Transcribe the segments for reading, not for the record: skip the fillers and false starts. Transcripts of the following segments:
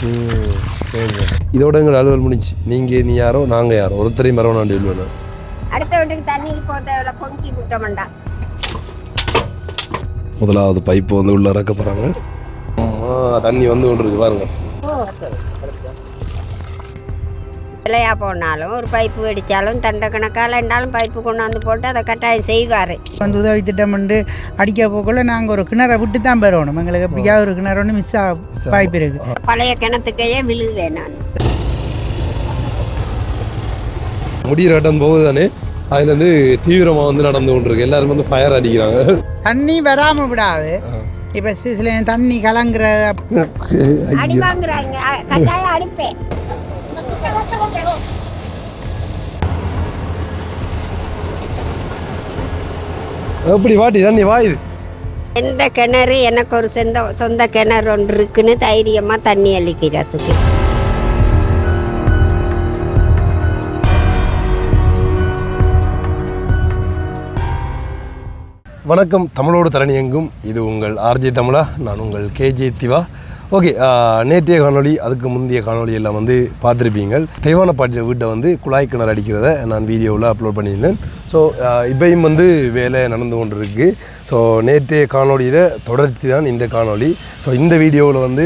ம் சரி. இதோட எங்கள் அலுவல் முடிஞ்சு. நீ யாரோ நாங்கள் யாரோ ஒருத்தரையும் மரவணாண்டி இல்லைன்னு அடுத்த வீட்டுக்கு தண்ணிக்கு போத பொங்கி விட்ட மாட்டான். முதலாவது பைப்பு வந்து உள்ள இறக்க போகிறாங்க. தண்ணி வந்து கொண்டு இருக்கு பாருங்க. விலையா போனாலும் ஒரு பைப்பு வெடித்தாலும் தண்டை கணக்கால் இருந்தாலும் பைப்பு கொண்டாந்து போட்டு அதை கட்டாயம் செய்வார். வந்து உதவி திட்டம் வந்து அடிக்க போக்குள்ள நாங்கள் ஒரு கிணறை விட்டு தான் பெறணும். எங்களுக்கு எப்படியாவது ஒரு கிணறு ஒன்று மிஸ் ஆக வாய்ப்பு இருக்குது. பழைய கிணத்துக்கையே விழுவேன் நான். முடிகிற இடம் போகுது தானே, அதுலேருந்து தீவிரமாக வந்து நடந்து கொண்டிருக்கு. எல்லாரும் வந்து ஃபயர் அடிக்கிறாங்க. தண்ணி வராமல் விடாது. இப்போ சில தண்ணி கலங்குற அடி வாங்குறாங்க. கட்டாயம் அடிப்பேன். எப்படி வாட்டி தண்ணி வாயுது. எந்த கிணறு எனக்கு ஒரு சொந்த கிணறு ஒன்று இருக்குன்னு தைரியமாக தண்ணி அளிக்கிறதுக்கு. வணக்கம், தமிழோடு தரணி எங்கும். இது உங்கள் ஆர்ஜே தமிழா, நான் உங்கள் கேஜே திவா. ஓகே, நேற்றைய காணொலி அதுக்கு முந்தைய காணொலி எல்லாம் வந்து பார்த்துருப்பீங்கள். தெய்வான பாட்டிய வீட்டை வந்து குழாய் கிணறு அடிக்கிறத நான் வீடியோவில் அப்லோட் பண்ணியிருந்தேன். ஸோ இப்பையும் வந்து வேலை நடந்து கொண்டு இருக்குது. ஸோ நேற்றைய காணொலியில் தொடர்ச்சி தான் இந்த காணொலி. ஸோ இந்த வீடியோவில் வந்து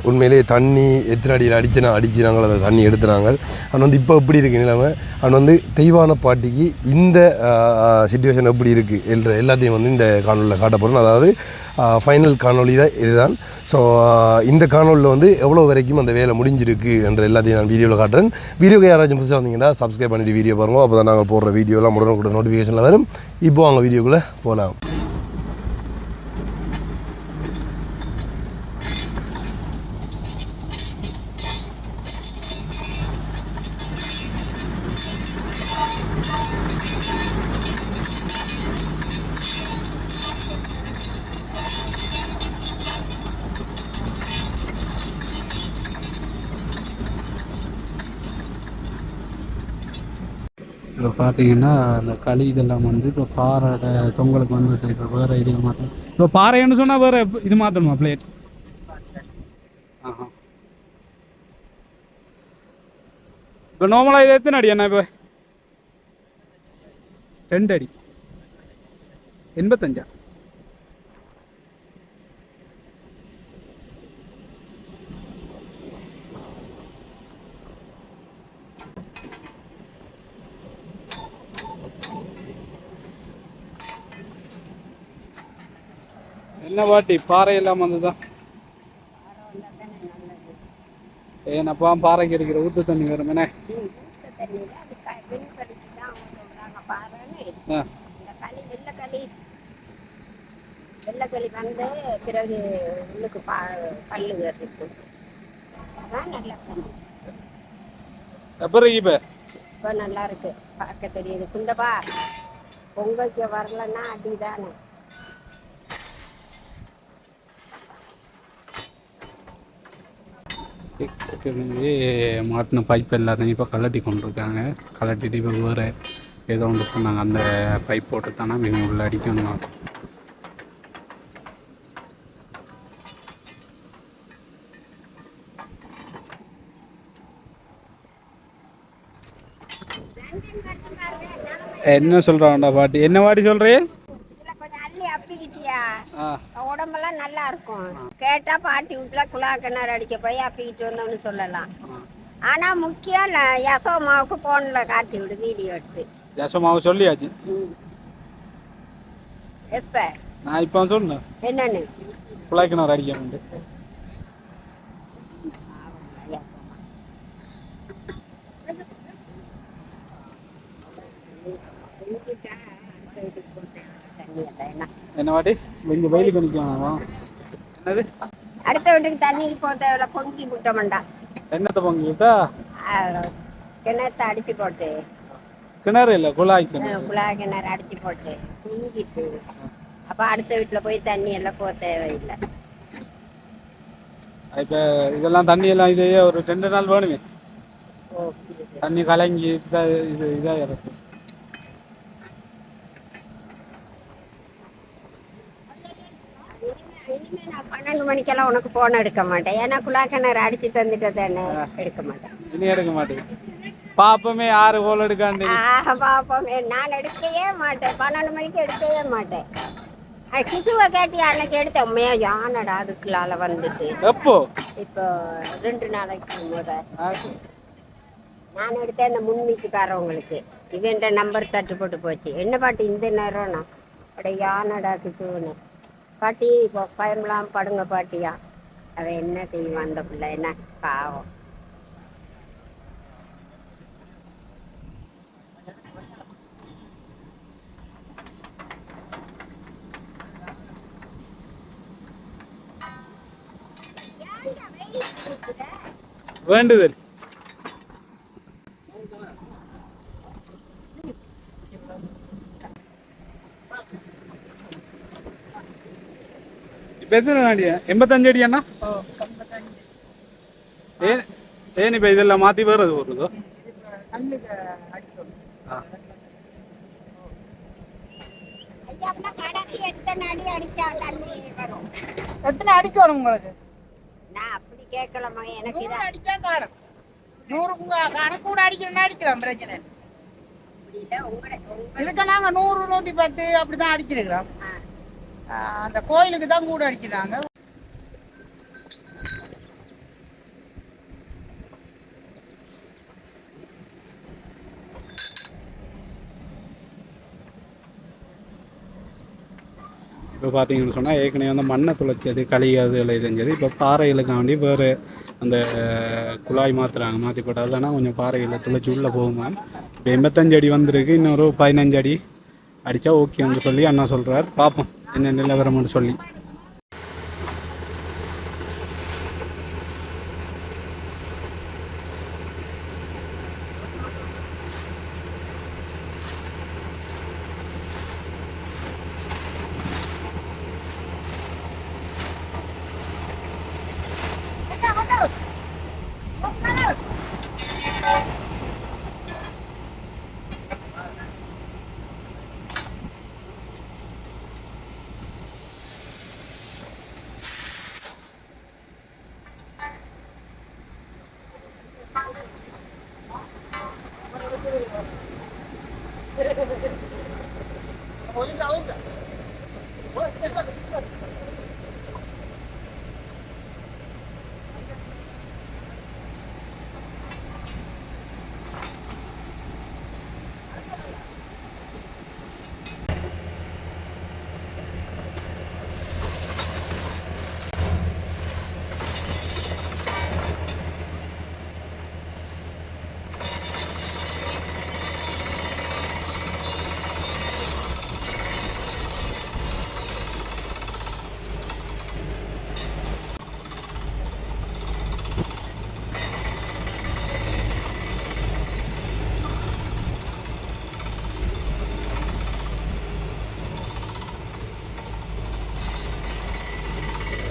உண்மையிலே தண்ணி எத்தனை அடியில் அடிச்சினாங்களோ அந்த தண்ணி எடுத்துனாங்க. அது வந்து இப்போ எப்படி இருக்குது நிலைமை, அது வந்து தெய்வான பாட்டிக்கு இந்த சிச்சுவேஷன் எப்படி இருக்குது என்ற எல்லாத்தையும் வந்து இந்த காணொலியில் காட்ட போகிறேன். அதாவது ஃபைனல் காணொலி தான் இதுதான். ஸோ இந்த காணொலியில் வந்து எவ்வளோ வரைக்கும் அந்த வேலை முடிஞ்சிருக்கு என்ற எல்லாத்தையும் நான் வீடியோவில் காட்டுறேன். வீடியோக்கு யாராச்சும் புதுசாக வந்தீங்கன்னா சப்ஸ்கிரைப் பண்ணிட்டு வீடியோ பாருங்கள். அப்போ தான் நாங்கள் போடுற வீடியோலாம் உடனுக்குடன் நோட்டிஃபிகேஷனில் வரும். இப்போது அவங்க வீடியோக்குள்ளே போகலாம். இப்போ பார்த்தீங்கன்னா அந்த களி இதெல்லாம் வந்து இப்போ பாறையோட தொங்கலுக்கு வந்து இப்போ வேறு இது மாற்றணும். இப்போ பாறைன்னு சொன்னால் வேறு இது மாற்றணுமா பிளேட்? ஆஹா. இப்போ நார்மலாக இது எத்தனை அடி என்ன இப்போ? 2 அடி 85. என்ன வாட்டி பாறை எல்லாம் வந்துதான் ஏன்னப்பா பாறைக்கு இருக்கிற ஊத்து தண்ணி வரும் என்ன? வெள்ளக்களி வந்து பிறகு உள்ளுக்கு பல்லு இருக்கு. இப்போ நல்லா இருக்கு, பார்க்க தெரியுது. குண்டப்பா பொங்கலுக்கு வரலன்னா அடிதானே. மாட்டின பைப் எல்லாத்தையும் இப்போ கலட்டி கொண்டிருக்காங்க. கலட்டிட்டு இப்போ வேறு ஏதோ ஒன்று சொன்னாங்க, அந்த பைப் போட்டு தானே மீன் உள்ள அடிக்கணும். என்ன சொல்கிறான்டா பாட்டி? என்ன பாட்டி சொல்கிறேன்? உடம்பெல்லாம் நல்லா இருக்கும். கேட்டா பாட்டி வீட்டுல குழா கிணறு அடிக்க போய் அப்பிக்கிட்டு வந்தோம்னு சொல்லலாம். ஆனா முக்கியம் யசோமாவுக்கு போன்ல காட்டி விடு, வீடியோ எடுத்து. யசோமாவை சொல்லியாச்சு. எப்ப? நான் இப்போ சொன்னேன் என்னன்னு குழா கிணறு அடிக்கணும். என்ன வாட்டி இங்க வெயிலுக்கு நிற்கணும். என்னது அடுத்த வீட்டுக்கு தண்ணிக்கு போத பொங்கி விட்ட மாட்டான். என்னத்தை பொங்கி விட்டா? கிணத்தை அடிச்சு போட்டு. கிணறு இல்லை, குழாய் கிணறு அடிச்சு போட்டு பொங்கிட்டு அப்ப அடுத்த வீட்டுல போய் தண்ணி எல்லாம் போக தேவையில்லை. இப்ப இதெல்லாம் தண்ணி எல்லாம் இதையே ஒரு 2 நாள் வேணுமே. தண்ணி கலங்கி இது இதா இருக்கு. இனிமே நான் 12 மணிக்கெல்லாம் உனக்கு போன் எடுக்க மாட்டேன், ஏன்னா குழாக்கிணறு அடிச்சு தந்துட்டு தானே எடுக்க மாட்டேன். இனி எடுக்க மாட்டேன். பாப்பமே 6 கோல் எடுக்காண்டு. பாப்போமே, நான் எடுக்கவே மாட்டேன், 12 மணிக்கு எடுக்கவே மாட்டேன். கிசுவை கேட்டு அன்னைக்கு எடுத்தேன், உண்மையா யானடா அதுக்குள்ளால வந்துட்டு. எப்போ? இப்போ 2 நாளைக்கு முதல் நான் எடுத்தேன். இந்த முன்வீட்டுக்காரவங்களுக்கு இவன்ட நம்பர் தட்டுப்பட்டு போச்சு. என்ன பாட்டி இந்த நேரம்னா அப்படியே யானடா கிசுன்னு. பாட்டி இப்போ பயம்லாம் படுங்க பாட்டியா. அவன் என்ன செய்வான் அந்த பிள்ளை, என்ன பாவம். வேண்டுதல். பேசுறேன் 85 அடி அண்ணா. ஏன் இப்போ இதெல்லாம் மாற்றி வேறது வருதோ? எத்தனை அடிக்கணும் உங்களுக்கு? நான் அப்படி கேட்கலாமா, எனக்கு 100 அடிச்சா காணும். 100 கணக்கு கூட அடிக்கிறேன்னா அடிக்கலாம், பிரச்சனை இதுக்கு. நாங்கள் 100, 110 அப்படிதான் அடிச்சிருக்கிறோம். அந்த கோயிலுக்கு தான் கூட அடிக்கிறாங்க. இப்போ பார்த்தீங்கன்னு சொன்னால் ஏற்கனவே வந்து மண்ணை துளைச்சது, களி அதில் இதுஞ்சது. இப்போ பாறைகளுக்காண்டி வேறு அந்த குழாய் மாற்றி போட்டால் இல்லைன்னா கொஞ்சம் பாறைகளை துளைச்சி உள்ளே போகுமா. இப்போ 85 அடி வந்திருக்கு, இன்னொரு 15 அடி அடித்தா ஓகேன்னு சொல்லி அண்ணா சொல்கிறார். பார்ப்போம் என்ன நிலவரம்னு சொல்லி.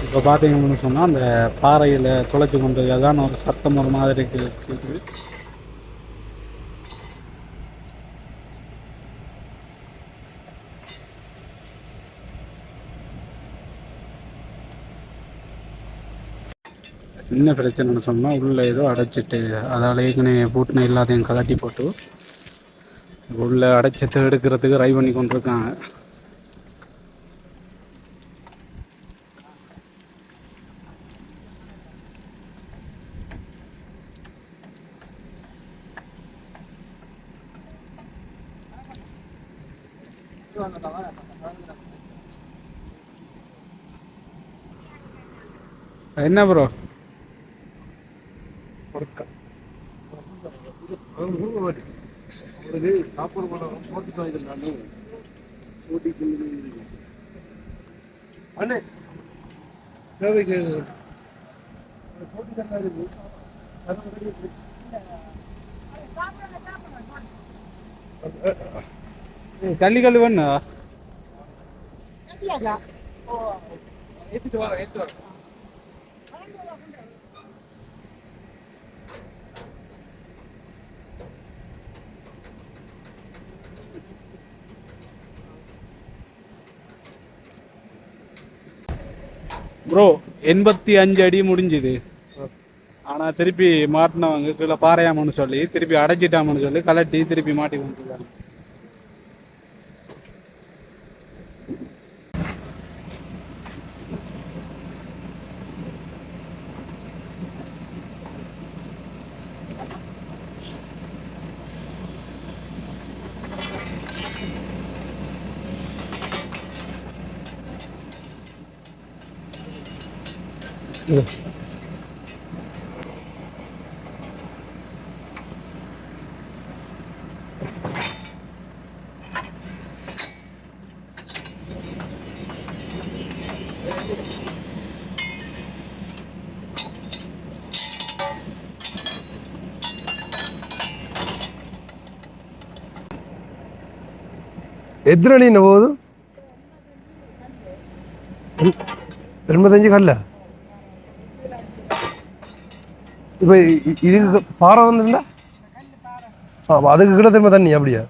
இப்போ பார்த்தீங்கன்னு சொன்னால் அந்த பாறையில் துளைச்சி கொண்டு அதான் ஒரு சத்தம் ஒரு மாதிரி கேட்குது. என்ன பிரச்சனைன்னு சொன்னால் உள்ளே ஏதோ அடைச்சிட்டு, அதால் ஏற்கனவே பூட்டின எல்லாத்தையும் கலட்டி போட்டு உள்ளே அடைச்சிட்டு எடுக்கிறதுக்கு ட்ரை பண்ணி கொண்டிருக்காங்க. என்ன ப்ரோ? சேவை செய்து ஜல்லிக்கல்லு வேணா ஏற்றிட்டு வர ஏற்றிட்டு வர. ப்ரோ 85 அடி முடிஞ்சுது. ஆனால் திருப்பி மாட்டினவங்க கீழே பாறையாமன்னு சொல்லி திருப்பி அடைச்சிட்டாமன்னு சொல்லி கலட்டி திருப்பி மாட்டி கொண்டுருக்காங்க. எத்தனை அடி என்ன போகுது? 85 கல்ல. இப்போ இதுக்கு பாறை வந்துடல, அதுக்கு கிட்ட திரும்ப தண்ணி அப்படியா?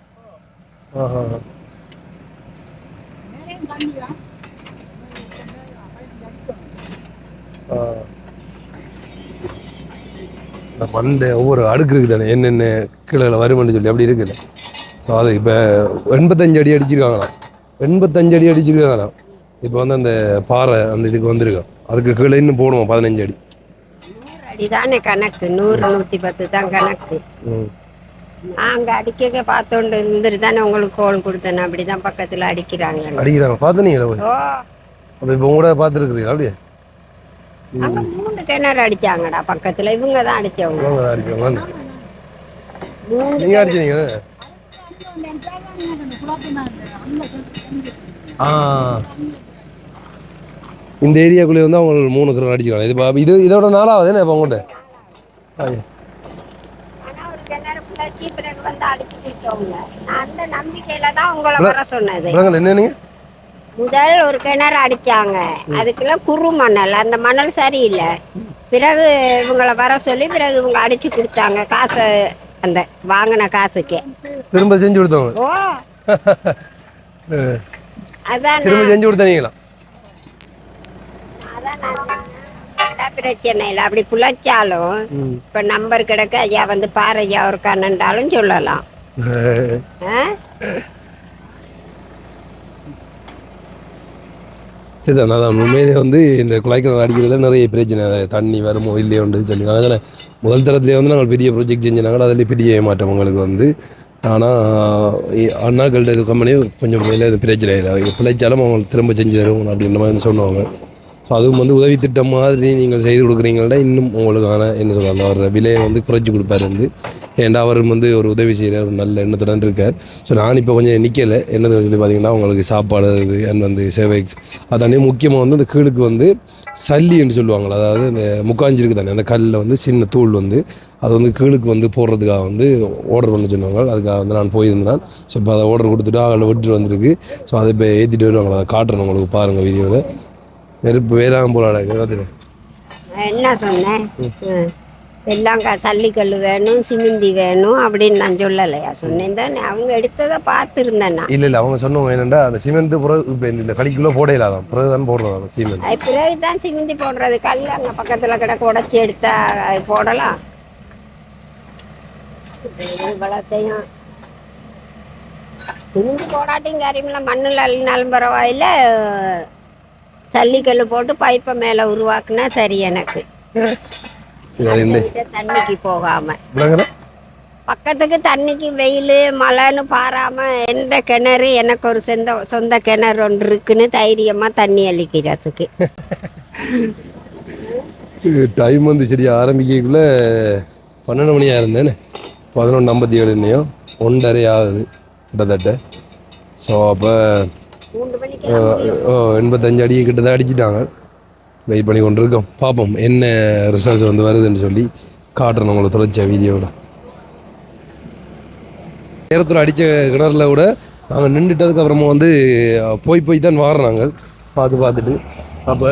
ஆஹா. இந்த மண்டை ஒவ்வொரு அடுக்கு இருக்குது தானே, என்னென்ன கீழே வருமென்னு சொல்லி அப்படி இருக்குல்ல. ஸோ அது இப்போ 85 அடி அடிச்சிருக்காங்களாம். 85 அடி அடிச்சிருக்காங்களாம். இப்போ வந்து அந்த பாறை அந்த இதுக்கு வந்திருக்கோம். அதுக்கு கீழே இன்னும் போடுவோம் 15 அடி. 100 அடி தானே கணக்கு, 100 110 தான் கணக்கு. நாங்கள் அடிக்க பார்த்தோண்டு இருந்துட்டு தானே உங்களுக்கு கோல் கொடுத்தேன். அப்படிதான் பக்கத்தில் அடிக்கிறாங்க பார்த்துனீங்களா? ஓ, அப்போ இப்போ கூட பார்த்துருக்குறீங்களா? அப்படியே அங்கே 3 கிணறு அடிச்சாங்கடா பக்கத்தில். இவங்க தான் அடித்தவங்க. அடிச்சவங்க நீங்கள் அடிச்சீங்க? இந்த ஏரியாக்குள்ளே வந்து அவங்க 3 கிணறு அடிச்சுக்கலாம். இது இதோட நாளாவது என்ன இப்போ உங்கள்கிட்ட? அந்த நம்பிக்கையில தான் உங்களை வர சொன்னது. என்னன்னு முதல் ஒரு கிணறு அடிச்சாங்க, அதுக்குள்ள குறு மணல், அந்த மணல் சரியில்லை. பிறகு இவங்களை வர சொல்லி பிறகு இவங்க அடிச்சு கொடுத்தாங்க. காசு அந்த வாங்கின காசுக்கு திரும்ப செஞ்சு கொடுத்தவங்க. ஓ, அதான் திரும்ப செஞ்சு கொடுத்தீங்களா? அதான் பிரச்சனை இல்லை. அப்படி புழைச்சாலும் இப்ப நம்பர் கிடக்க ஐயா வந்து பாரு ஐயா ஒரு கண்ணண்டாலும் சொல்லலாம். சரி, அதான் உண்மையிலே வந்து இந்த குழாய்க்கிணறு அடிக்கிறதுல நிறைய பிரச்சனை. தண்ணி வருமோ இல்லையோன்னு சொல்லி நாங்கள் முதல் தரத்துலேயே வந்து நாங்கள் பெரிய ப்ராஜெக்ட் செஞ்சுனாங்க. அதில் பெரிய ஏமாற்றம் உங்களுக்கு வந்து. ஆனால் அண்ணாக்கள்கிட்ட இது கம்பெனி கொஞ்சம் மேலே இது பிரச்சனை இல்லை. பிழைச்சாலும் அவங்க திரும்ப செஞ்சு தருவோம் அப்படின்ற மாதிரி சொன்னாங்க. ஸோ அதுவும் வந்து உதவி திட்டம் மாதிரி நீங்கள் செய்து கொடுக்குறீங்கள்டா இன்னும் உங்களுக்கான என்ன சொல்கிறாங்க அவர் விலையை வந்து குறைச்சி கொடுப்பாரு வந்து. ஏன்டா அவர் வந்து ஒரு உதவி செய்கிற ஒரு நல்ல எண்ணத்துடன் இருக்கார். ஸோ நான் இப்போ கொஞ்சம் நிற்கலை. என்னது சொல்லி பார்த்தீங்கன்னா உங்களுக்கு சாப்பாடு அண்ட் வந்து சேவை அதானே முக்கியமாக வந்து இந்த கீழுக்கு வந்து சல்லின்னு சொல்லுவாங்களா, அதாவது இந்த முக்காஞ்சி இருக்குது தானே, அந்த கல்லில் வந்து சின்ன தூள் வந்து அது வந்து கீழுக்கு வந்து போடுறதுக்காக வந்து ஆர்டர் பண்ண சொன்னாங்க. அதுக்காக வந்து நான் போயிருந்தேன். ஸோ இப்போ அதை ஆர்டர் கொடுத்துட்டு அதில் விட்டுட்டு வந்திருக்கு. ஸோ அதை இப்போ ஏற்றிட்டு வருவாங்களா, அதை காட்டுறேன் உங்களுக்கு பாருங்கள் வீடியோவில். நெருப்பு வேறாமல் போலாடா என்ன சொன்னேன், எல்லாம் சல்லிக்கல் வேணும் சிமெண்டி வேணும் அப்படின்னு நான் சொல்லலையா? சொன்னேன் தானே. அவங்க எடுத்ததை பார்த்துருந்தேன். இல்லை அவங்க சொன்னவங்க என்னென்னா அந்த சிமெண்ட் பிறகு இப்போ இந்த களிக்குள்ளே போட இல்லாதான் பிறகு தான் போடுறோம் சிமெண்ட். அது பிறகு தான் சிமெண்டி போடுறது. கல் அங்கே பக்கத்தில் கிடக்க உடச்சி எடுத்தா போடலாம். வளத்தையும் சிமெண்டி போடாட்டியும் கறிமில்ல மண்ணில் அள்ளினாலும் பரவாயில்ல, ஜல்லிக்கல் போட்டு பைப்பை மேலே உருவாக்குனா சரி. எனக்கு தண்ணிக்கு போகாம பக்கத்துக்கு தண்ணிக்கு வெயில் மழைன்னு பாராம எந்த கிணறு எனக்கு ஒரு சொந்த கிணறு ஒன்று இருக்குன்னு தைரியமா தண்ணி அள்ளிக்கிறதுக்கு. டைம் வந்து சரியா ஆரம்பிக்கக்குள்ள 12 மணியாக இருந்தேன்னு 11:57 இன்னையும் 1:30 ஆகுது கிட்டத்தட்ட. ஸோ அப்போ 85 அடி கிட்டத்தட்ட அடிச்சுட்டாங்க. வெயிட் பண்ணி கொண்டு இருக்கோம். பார்ப்போம் என்ன ரிசல்ட்ஸ் வந்து வருதுன்னு சொல்லி காட்டுறேன் உங்களுக்கு தொலைச்ச வீடியோவில். நேரத்தில் அடித்த கிணறுல கூட நாங்கள் நின்றுட்டதுக்கு அப்புறமா வந்து போய் தான் வாடுறாங்க பார்த்துட்டு. அப்போ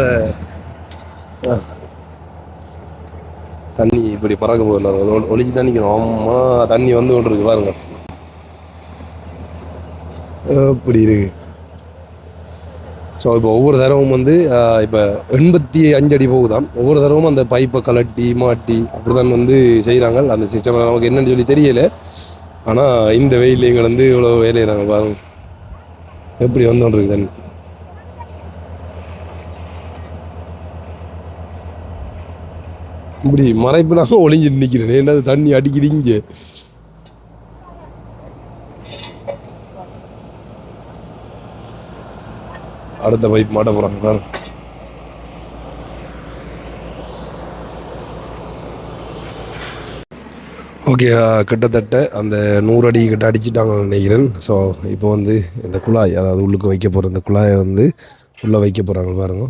தண்ணி இப்படி பறக்க போகுது, ஒளிச்சு தண்ணிக்கணும். அம்மா தண்ணி வந்து கொண்டு இருக்கு பாருங்க, இப்படி இருக்கு. ஸோ இப்போ ஒவ்வொரு தடவும் வந்து இப்போ 85 அடி போகுதான். ஒவ்வொரு தடவும் அந்த பைப்பை கலட்டி மாட்டி அப்படி தான் வந்து செய்கிறாங்க. அந்த சிஸ்டம் நமக்கு என்னன்னு சொல்லி தெரியல. ஆனால் இந்த வெயில் எங்களை வந்து இவ்வளோ வேலையிறாங்க பாருங்க, எப்படி வந்துருக்கு தண்ணி. இப்படி மறைப்புனாலும் ஒளிஞ்சிட்டு நிற்கிறேன், என்ன தண்ணி அடிக்கிறீங்க. அடுத்த பைப் மாட்ட போகிறாங்க பாருங்க. ஓகே, கிட்டத்தட்ட அந்த 100 அடி கிட்ட அடிச்சுட்டாங்கன்னு நினைக்கிறேன். ஸோ இப்போ வந்து இந்த குழாய், அதாவது உள்ளுக்கு வைக்க போகிற இந்த குழாயை வந்து உள்ளே வைக்க போகிறாங்க பாருங்க.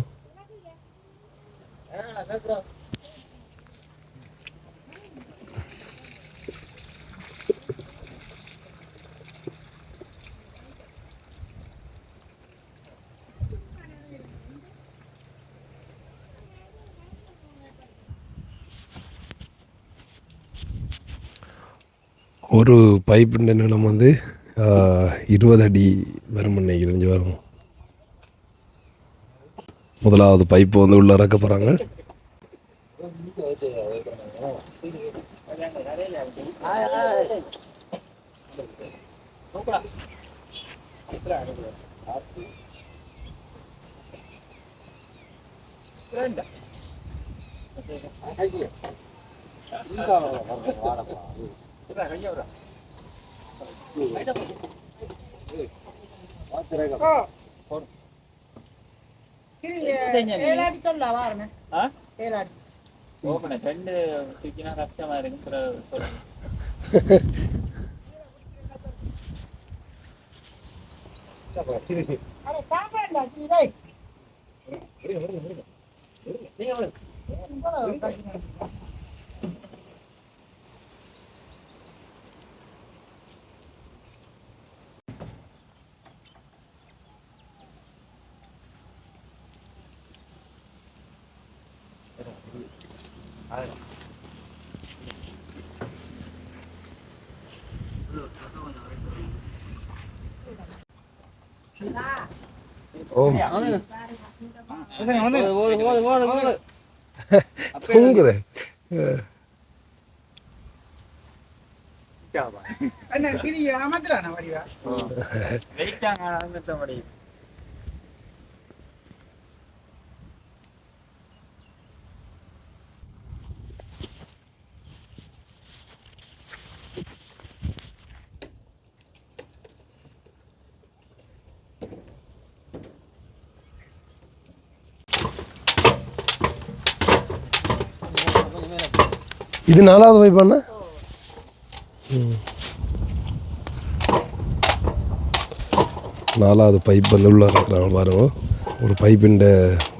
ஒரு பைப்புன்ற நீளம் வந்து 20 அடி வரும் நினைக்கிறேன். வரும். முதலாவது பைப்பு வந்து உள்ள இறக்க போகிறாங்க. இது 4வது பைப் பண்ண. நாலாவது பைப் வந்து உள்ளே இருக்கிறாங்க பாருங்க. ஒரு பைப்பின்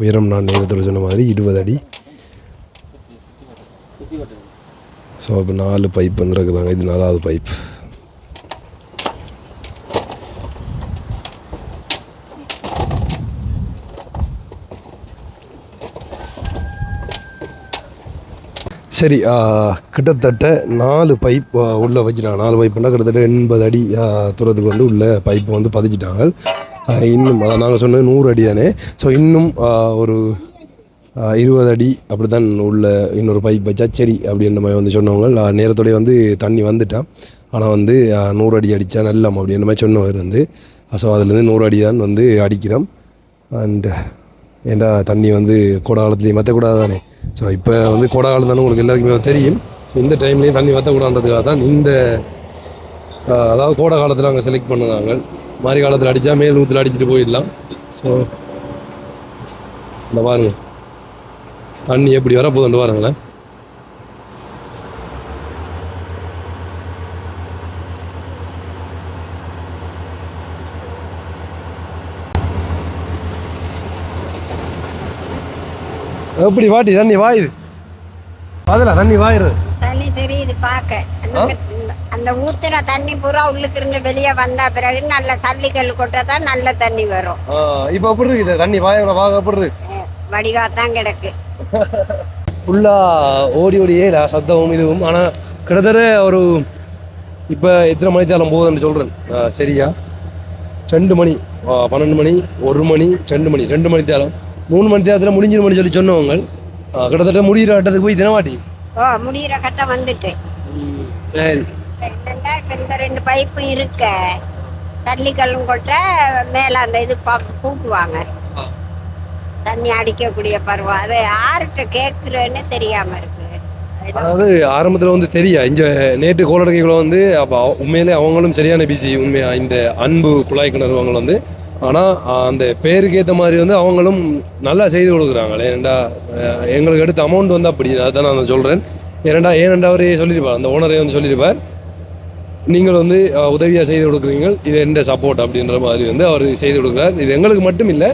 உயரம் நான் நேரத்தில் சொன்ன மாதிரி 20 அடி. ஸோ இப்போ 4 பைப் வந்து இருக்கிறாங்க. இது 4வது பைப். சரி, கிட்டத்தட்ட 4 பைப் உள்ளே வச்சுட்டாங்க. 4 பைப்புனா கிட்டத்தட்ட 80 அடி தூரத்துக்கு வந்து உள்ள பைப்பை வந்து பதிச்சிட்டாங்க. இன்னும் அதான் நாங்கள் சொன்னது 100 அடி தானே. ஸோ இன்னும் ஒரு 20 அடி அப்படி தான் உள்ள இன்னொரு பைப் வச்சா சரி அப்படின்ற மாதிரி வந்து சொன்னவங்க. நேரத்தோடைய வந்து தண்ணி வந்துட்டான். ஆனால் வந்து 100 அடி அடித்தா நல்லம் அப்படின்ற மாதிரி சொன்னவர் வந்து. ஸோ அதுலேருந்து 100 அடி தான் வந்து அடிக்கிறோம். அண்ட் ஏண்டா தண்ணி வந்து கோடை காலத்துலேயும் வற்றக்கூடாது தானே. ஸோ இப்போ வந்து கோடை காலம் தானே உங்களுக்கு எல்லாருக்குமே தெரியும். இந்த டைம்லேயும் தண்ணி வற்றக்கூடாதுன்றதுக்காக தான் இந்த அதாவது கோடை காலத்தில் நாங்கள் செலக்ட் பண்ணுறாங்க. மாறி காலத்தில் அடித்தா மேல் ஊற்றில் அடிச்சுட்டு போயிடலாம். ஸோ இந்த பாருங்க தண்ணி எப்படி வரப்போகுதுன்னு பாருங்களேன். எப்படி வாட்டி தண்ணி வாயுது, அதில் தண்ணி வாயுறது தண்ணி தெரியுது பார்க்க. அந்த ஊத்துற தண்ணி பூரா உள்ளுக்கு இருந்து வெளியே வந்தா பிறகு நல்ல சல்லிக்கல் கொட்டதான் நல்ல தண்ணி வரும். இப்போ எப்படி இருக்குது தண்ணி வாயுற வாங்க எப்படி இருக்கு? வடிவாத்தான் கிடக்கு. ஃபுல்லாக ஓடியே இல்லை சத்தமும் இதுவும். ஆனால் கிட்டத்தட்ட ஒரு இப்போ எத்தனை மணித்தாலும் போகுதுன்னு சொல்கிறேன் சரியா. 2 மணி 12 மணி 1 மணி 2 மணி 2 மணி தேரம் 3 மணி தேரத்தில் முடிஞ்சிருமணி சொல்லி சொன்னவங்க கிட்டத்தட்ட முடிகிற கட்டத்துக்கு போய் தினமாட்டி முடிகிற கட்டம் வந்துட்டு. சரி என்னண்டா இப்ப இந்த 2 பைப்பு இருக்க தண்ணிக்கல்லும் கொட்ட மேல அந்த இது கூட்டுவாங்க தண்ணி அடிக்கக்கூடிய பருவம். அது யார்கிட்ட கேட்குறேன்னு தெரியாம இருக்கு. அதாவது ஆரம்பத்தில் வந்து தெரியா இங்கே நேற்று கோலடைக்குள்ள வந்து அப்போ உண்மையிலே அவங்களும் சரியான பிசி உண்மையாக இந்த அன்பு குழாய் கிணறுவங்க வந்து. ஆனால் அந்த பேருக்கு ஏற்ற மாதிரி வந்து அவங்களும் நல்லா செய்து கொடுக்குறாங்களே. ஏன்டா எங்களுக்கு எடுத்த அமௌண்ட் வந்து அப்படி அதான் நான் சொல்கிறேன். ஏனெண்டா அவரே சொல்லியிருப்பார், அந்த ஓனரே வந்து சொல்லியிருப்பார், நீங்கள் வந்து உதவியாக செய்து கொடுக்குறீங்க, இது எந்த சப்போர்ட் அப்படின்ற மாதிரி வந்து அவர் செய்து கொடுக்குறார். இது எங்களுக்கு மட்டும் இல்லை,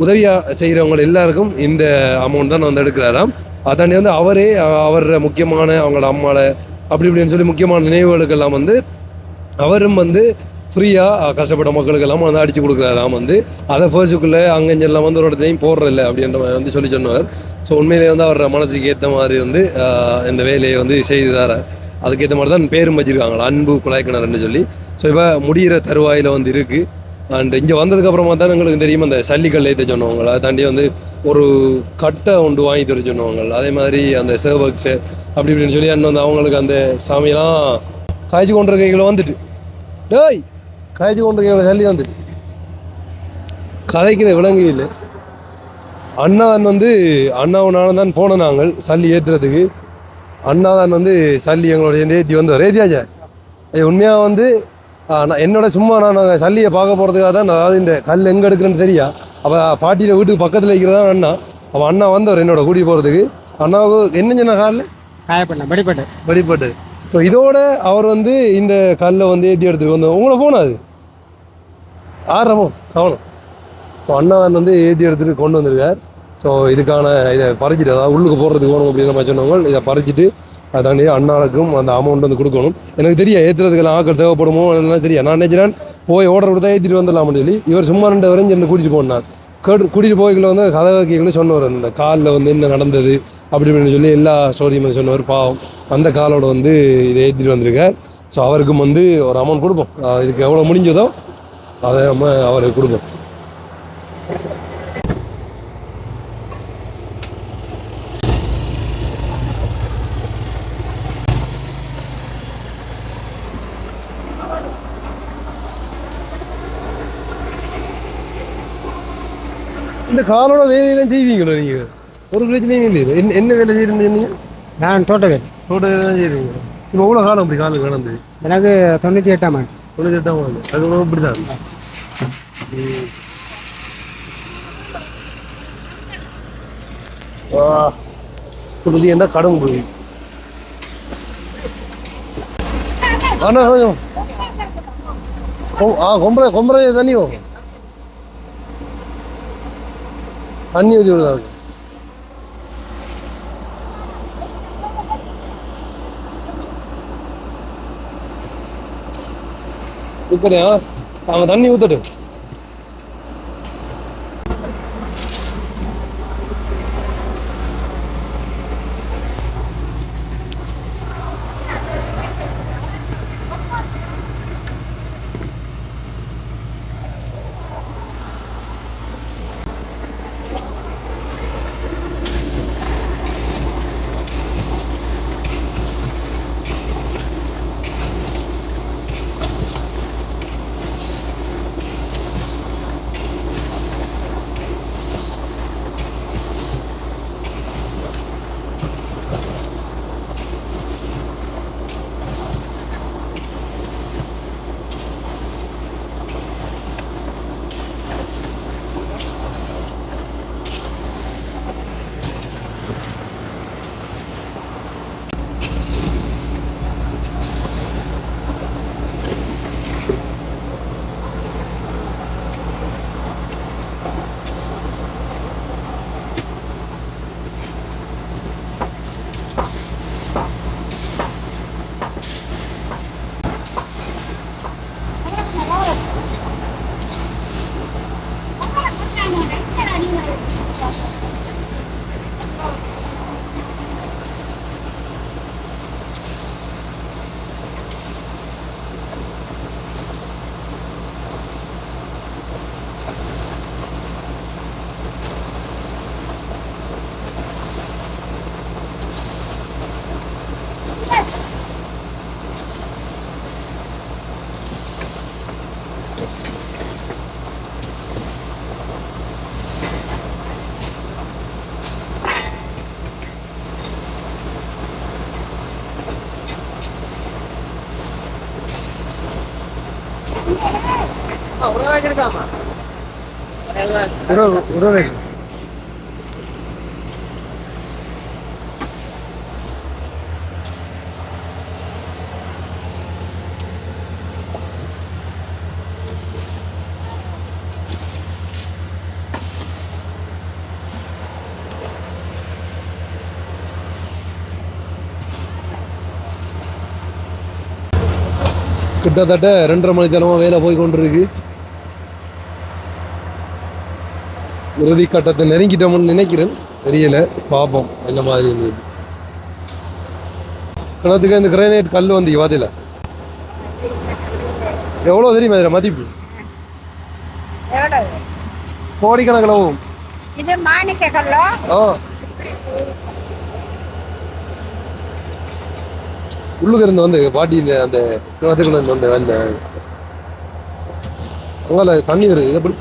உதவியாக செய்கிறவங்க எல்லாருக்கும் இந்த அமௌண்ட் தான் வந்து எடுக்கிறாராம். அதாண்டி வந்து அவரே அவர் முக்கியமான அவங்களோட அம்மாவை அப்படி இப்படின்னு சொல்லி முக்கியமான நினைவுகளுக்கெல்லாம் வந்து அவரும் வந்து ஃப்ரீயாக கஷ்டப்பட்ட மக்களுக்கெல்லாம் வந்து அடித்து கொடுக்குறாராம். வந்து அதை ஃபர்ஸ்ட்டுக்குள்ளே அங்கெல்லாம் வந்து ஒரு இடத்தையும் போடுறதில்ல அப்படின்ற மாதிரி வந்து சொல்லி சொன்னவர். ஸோ உண்மையிலே வந்து அவர் மனசுக்கு ஏற்ற மாதிரி வந்து இந்த வேலையை வந்து செய்து தரார். அதுக்கேற்ற மாதிரி தான் பேரும் வச்சுருக்காங்களா அன்பு குழாய் கிணறுன்னு சொல்லி. ஸோ இப்போ முடிகிற தருவாயில் வந்து இருக்குது. அண்ட் இங்கே வந்ததுக்கப்புறமா தான் எங்களுக்கு தெரியும் அந்த சல்லிக்கல் ஏற்ற சொன்னவங்க, அதை தாண்டி வந்து ஒரு கட்டை ஒன்று வாங்கி தர சொன்னவங்க, அதே மாதிரி அந்த சர்வக்ஸு அப்படி இப்படின்னு சொல்லி அண்ணன் வந்து அவங்களுக்கு அந்த சாமியெல்லாம் காய்ச்சி கொண்டு கைகளை வந்துட்டு டேய் காய்ச்சி கொண்டு கைகளை சல்லி வந்துட்டு கதைக்கிற விலங்கு இல்லை. அண்ணாதான் வந்து அண்ணாவும் நானும் தான் போன நாங்கள் சல்லி ஏற்றுறதுக்கு. அண்ணாதான் வந்து சல்லி எங்களோட ஏற்றி வந்தவர். ஏற்றியாச்சா உண்மையாக வந்து நான் என்னோட சும்மா நான் சல்லியை பார்க்க போகிறதுக்காக தான். அதாவது இந்த கல் எங்கே எடுக்கிறேன்னு தெரியா. அப்போ பாட்டியில் வீட்டுக்கு பக்கத்தில் இருக்கிறதா அண்ணா. அவன் அண்ணா வந்தவர் என்னோட கூட்டி போகிறதுக்கு. அண்ணாவுக்கு என்ன சொன்ன காலில் காயப்பட்டேன் படிப்பட்டு. ஸோ இதோட அவர் வந்து இந்த கல்லை வந்து ஏற்றி எடுத்துகிட்டு வந்து உங்களை போனா அது ஆடுறமோ கவனம். ஸோ அண்ணா வந்து ஏற்றி எடுத்துகிட்டு கொண்டு வந்திருக்கார். ஸோ இதுக்கான இதை பறிச்சிட்டு, அதாவது உள்ளுக்கு போடுறதுக்கு போகணும் அப்படின்ற மாதிரி சொன்னவங்க இதை பறிச்சிட்டு அதாண்டி அண்ணாவுக்கும் அந்த அமௌண்ட் வந்து கொடுக்கணும். எனக்கு தெரியும் ஏற்றுறதுக்கெல்லாம் ஆக்கள் தேவைப்படுமோ அதெல்லாம் தெரியும். நான் நினைக்கிறேன் போய் ஓர்டர் கொடுத்தா ஏற்றிட்டு வந்துடலாம்னு சொல்லி இவர் சும்மா 2 வரையும் சென்று கூட்டிகிட்டு போனார். கூட்டிகிட்டு போய்க்குள்ள வந்து கதை கேட்கல சொன்னவர், அந்த காலில் வந்து என்ன நடந்தது அப்படி இப்படின்னு சொல்லி எல்லா ஸ்டோரியும் வந்து சொன்னவர். பாவம் அந்த காலோட வந்து இதை ஏற்றிட்டு வந்திருக்கார். ஸோ அவருக்கும் வந்து ஒரு அமௌண்ட் கொடுப்போம். இதுக்கு எவ்வளோ முடிஞ்சதோ அதை நம்ம அவருக்கு கொடுப்போம். இந்த காலோட வேலையெல்லாம் செய்வீங்களோ நீங்கள்? ஒரு பிரச்சனையும் இல்லையா? என்ன வேலை செய்யறீங்க? நான் தோட்ட வேலை தான் செய்கிறீங்க. இப்போ எவ்வளோ காலம் அப்படி காலம் கிடந்து? எனக்கு 98ஆம் ஆண்டு. 98ஆம் ஆண்டு. அது இப்படி தான். கொடுத்து என்ன கடன் போய் ஆனால் கொஞ்சம் கொம்பரை தண்ணி தண்ணி ஊற்றி விடுதாங்க. இப்படியா அவன் தண்ணி ஊற்றட்டு. உறவு கிட்டத்தட்ட 2:30 மணி நேரமாக வேலை போய் கொண்டிருக்கு. இறுதி கட்டத்தை நெருங்கிட்டோம்னு நினைக்கிறேன். தெரியல, பார்ப்போம் என்ன மாதிரி இருந்தது. கிணத்துக்கு இந்த கிரானைட் கல் வந்து வாதில எவ்வளோ தெரியுமா இதில் மதிப்பு? கோடிக்கணக்கில் போகும். இது மாணிக்க கல்லோ? ஆ, உள்ளுக்கு இருந்து வந்து பாட்டியில் அந்த கிணத்துக்குள்ள இருந்து வந்து வெளில அங்கே தண்ணி வருது. எப்படி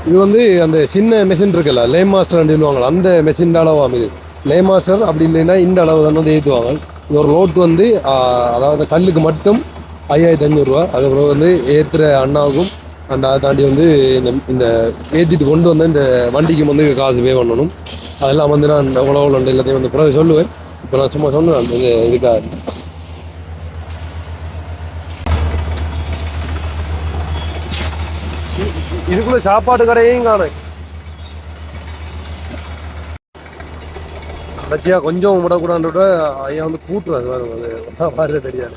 இது வந்து அந்த சின்ன மெஷின் இருக்குல்ல, லே மாஸ்டர் சொல்லுவாங்க, அந்த மெஷின் அளவாக இது லே மாஸ்டர். அப்படி இல்லைன்னா இந்த அளவு தான் வந்து ஏற்றுவாங்க. இது ஒரு லோட் வந்து அதாவது கல்லுக்கு மட்டும் 5500 ரூபா. அதுக்கப்புறம் வந்து ஏற்றுற அண்ணாவுக்கும் அண்ட் அதை தாண்டி வந்து இந்த ஏற்றிட்டு கொண்டு வந்து இந்த வண்டிக்கும் வந்து காசு பே பண்ணணும். அதெல்லாம் வந்து நான் எவ்வளோ எல்லாத்தையும் வந்து பிறகு சொல்லுவேன். இப்போ நான் சும்மா சொன்னேன் இந்த இதுக்காக. இதுக்குள்ள சாப்பாடு கடையும் காணும். கடைசியா கொஞ்சம் விடக்கூடாது ஐயா வந்து கூட்டுறாரு பாரு தெரியாது.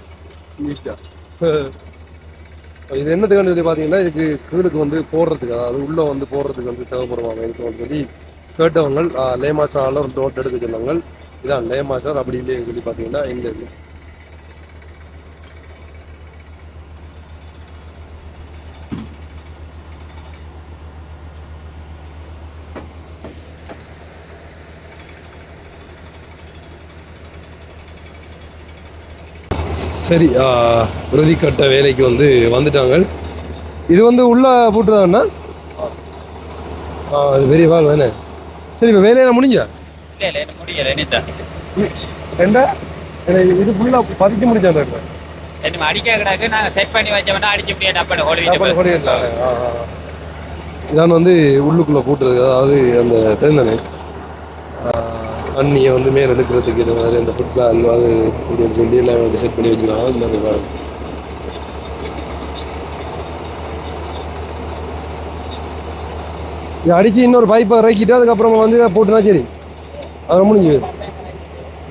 இது என்னத்துக்கு சொல்லி பார்த்தீங்கன்னா, இதுக்கு கீழுக்கு வந்து போடுறதுக்கு, அதாவது உள்ள வந்து போடுறதுக்கு வந்து தேவைப்படுவாங்க. இதுக்கு வந்து சொல்லி கேட்டவங்க லே மாஸ்டரால் ஒரு நோட் எடுக்க சொன்னாங்க. இதான் லே மாஸ்டர். அப்படி இல்லைன்னு சொல்லி பார்த்தீங்கன்னா இந்த இது சரி. இறுதிக்கட்ட வேலைக்கு வந்து வந்துட்டாங்க. இது வந்து உள்ள போட்டுதாண்ணா? அது பெரிய பால் வேணே. சரி, இப்போ வேலையெல்லாம் முடிஞ்சா? ஏண்டா இது ஃபுல்லாக பதிச்சு முடிச்சாங்க. அடிக்க கிடக்கு, நாங்கள் செட் பண்ணி வச்சோம்னா அடிச்சு இதான் வந்து உள்ளுக்குள்ளே போட்டுறது. அதாவது அந்த தேர்ந்தனை தண்ணியை வந்து மேலே எடுக்கிறதுக்கு இது மாதிரி அந்த ஃபுட் பால் அது இப்படின்னு சொல்லி எல்லாம் வந்து செட் பண்ணி வச்சுருக்காங்க. இந்த மாதிரி இதை அடித்து இன்னொரு பைப்பை இறக்கிட்டு அதுக்கப்புறமா வந்து இதை போட்டுனா சரி, அது முடிஞ்சு.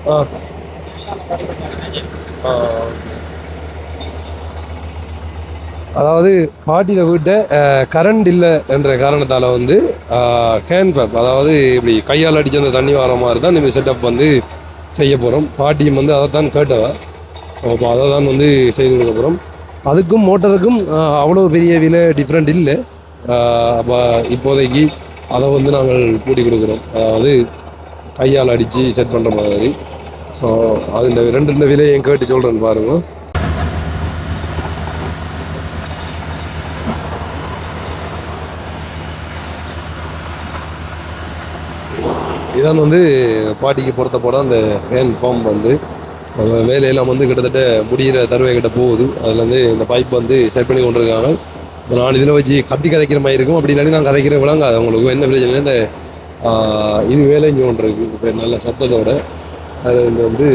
ஆ ஆ அதாவது பாட்டியில் வீட்டை கரண்ட் இல்லை என்ற காரணத்தால் வந்து ஹேண்ட் பம்ப், அதாவது இப்படி கையால் அடித்து அந்த தண்ணி வர மாதிரி தான் இந்த செட்டப் வந்து செய்ய போகிறோம். பாட்டியும் வந்து அதை தான் கேட்டவா. ஸோ அப்போ அதை தான் வந்து செய்து கொடுக்க போகிறோம். அதுக்கும் மோட்டருக்கும் அவ்வளோ பெரிய விலை டிஃப்ரெண்ட் இல்லை. அப்போ இப்போதைக்கு அதை வந்து நாங்கள் கூட்டி கொடுக்குறோம், அதாவது கையால் அடித்து செட் பண்ணுற மாதிரி. ஸோ அதில் ரெண்டு விலையும் கேட்டு சொல்கிறேன்னு பாருங்கள். இதான் வந்து பாட்டிக்கு பொறுத்தப்பட அந்த ஹேண்ட் பம்ப் வந்து வேலையெல்லாம் வந்து கிட்டத்தட்ட முடிகிற தருவை கிட்ட போகுது. அதில் வந்து இந்த பைப் வந்து செட் பண்ணி கொண்டிருக்காங்க. நான் இதில் வச்சு கதைக்கிற மாதிரி இருக்கும். அப்படி இல்லாட்டி நான் கதைக்கிற விளங்காது. அவங்களுக்கு என்ன பிரச்சனை, இந்த இது வேலை செஞ்சு கொண்டிருக்கு இப்போ நல்ல சத்தத்தோட. அதில் இந்த வந்து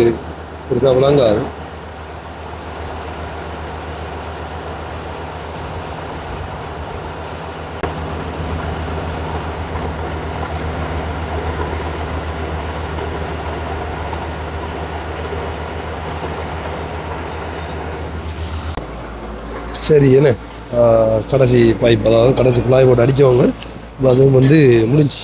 பெருசாக விளங்காது. சரி, என்ன கடைசி பைப், அதாவது கடைசி குழாய் போட்டு அடித்தவங்க அதுவும் வந்து முடிஞ்சு.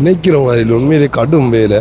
நினைக்கிற மாதிரி உண்மையிலே கடும் வேலை.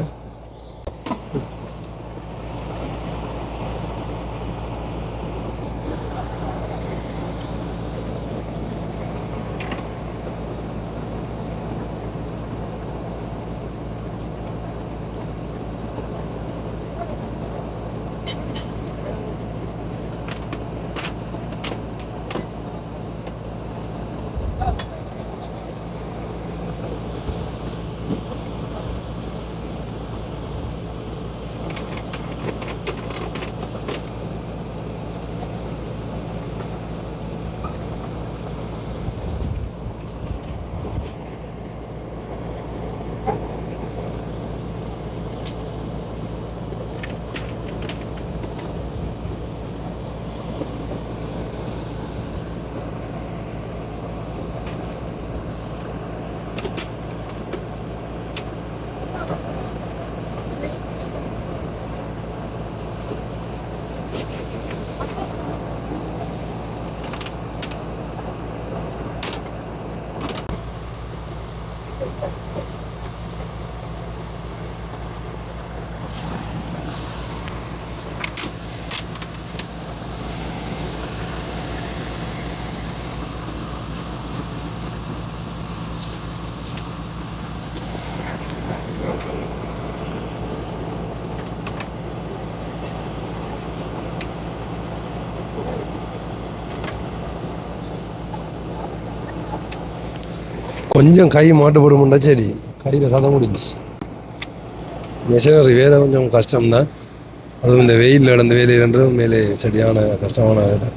கொஞ்சம் கை மாட்டுப்படுமுண்டா சரி, கையில் கதை முடிஞ்சு. மிஷினரி வேலை கொஞ்சம் கஷ்டம்தான். அதுவும் இந்த வெயிலில் நடந்த வேலைன்றது மேலே சரியான கஷ்டமான வேலை.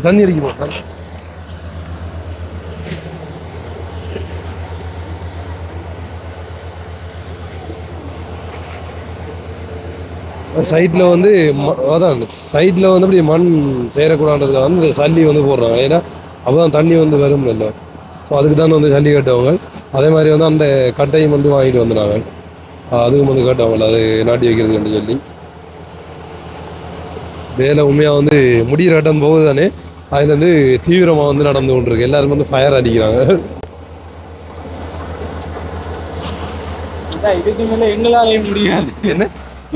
தண்ணி அடிக்குமா? சைடில் வந்து அதான் சைடில் வந்து அப்படி மண் சேரக்கூடாதுக்காக வந்து சல்லி வந்து போடுறாங்க. ஏன்னா அப்போ தான் தண்ணி வந்து வரும் இல்லை. ஸோ அதுக்கு தான் வந்து சல்லி கட்டுவாங்க. அதே மாதிரி வந்து அந்த கட்டையும் வந்து வாங்கிட்டு வந்துடுறாங்க. அதுவும் வந்து கட்டுவாங்க அது நாட்டி வைக்கிறதுன்னு சொல்லி. வேலை உண்மையாக வந்து முடிகிற கட்டம் போகுது தானே, அதில் வந்து தீவிரமாக வந்து நடந்து கொண்டிருக்கு. எல்லாரும் வந்து ஃபயர் அடிக்கிறாங்க. இதுக்கு மேலே எங்களாலேயே முடியாது. என்ன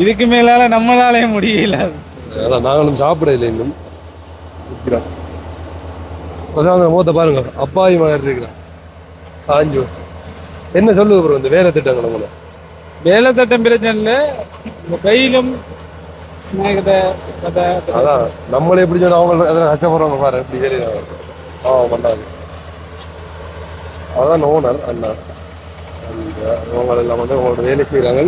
இதுக்கு மேலால நம்மளாலே முடியல. அதான் நாங்களும் சாப்பிட இல்லை இன்னும். மூத்த பாருங்க, அப்பாவி மாதிரி இருக்கிறான் காஞ்சு. என்ன சொல்லுது அப்புறம் இந்த வேலை திட்டங்கள்? நம்மள வேலை திட்டம் பிரச்சனை இல்லை, வெயிலும் அதான் நம்மளே எப்படி சொன்னா அவங்க அதில் கஷ்டப்படுறவங்க பாரு எப்படி தெரியுறாங்க. பண்ணாது. அதான் ஓனர் அண்ணா அவங்க எல்லாம் வந்து அவங்களோட வேலை செய்கிறாங்க.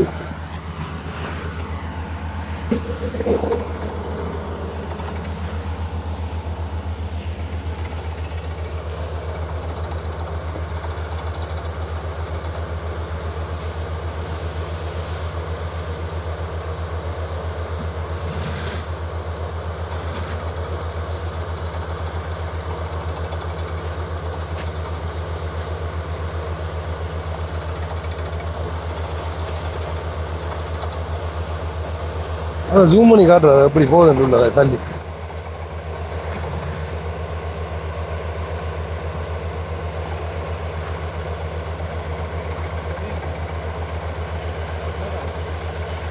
அதான் ஜூம் பண்ணி காட்டுறது எப்படி போகுதுன்னு உள்ள சல்லி.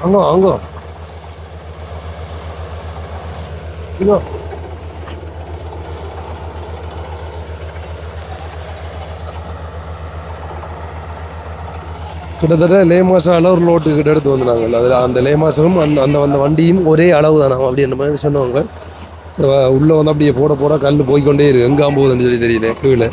அங்கோ அங்கோ இதோ கிட்டத்தட்ட லே மாதம் அளவு லோட்டு கிட்ட எடுத்து வந்தாங்க. அதில் அந்த லே மாதமும் அந்த அந்த வண்டியும் ஒரே அளவு தானே அப்படின்ற மாதிரி சொன்னவங்க. உள்ளே வந்து அப்படியே போட கல் போய்கொண்டே இருக்கு. எங்காம் போகுதுன்னு சொல்லி தெரியல கீழே.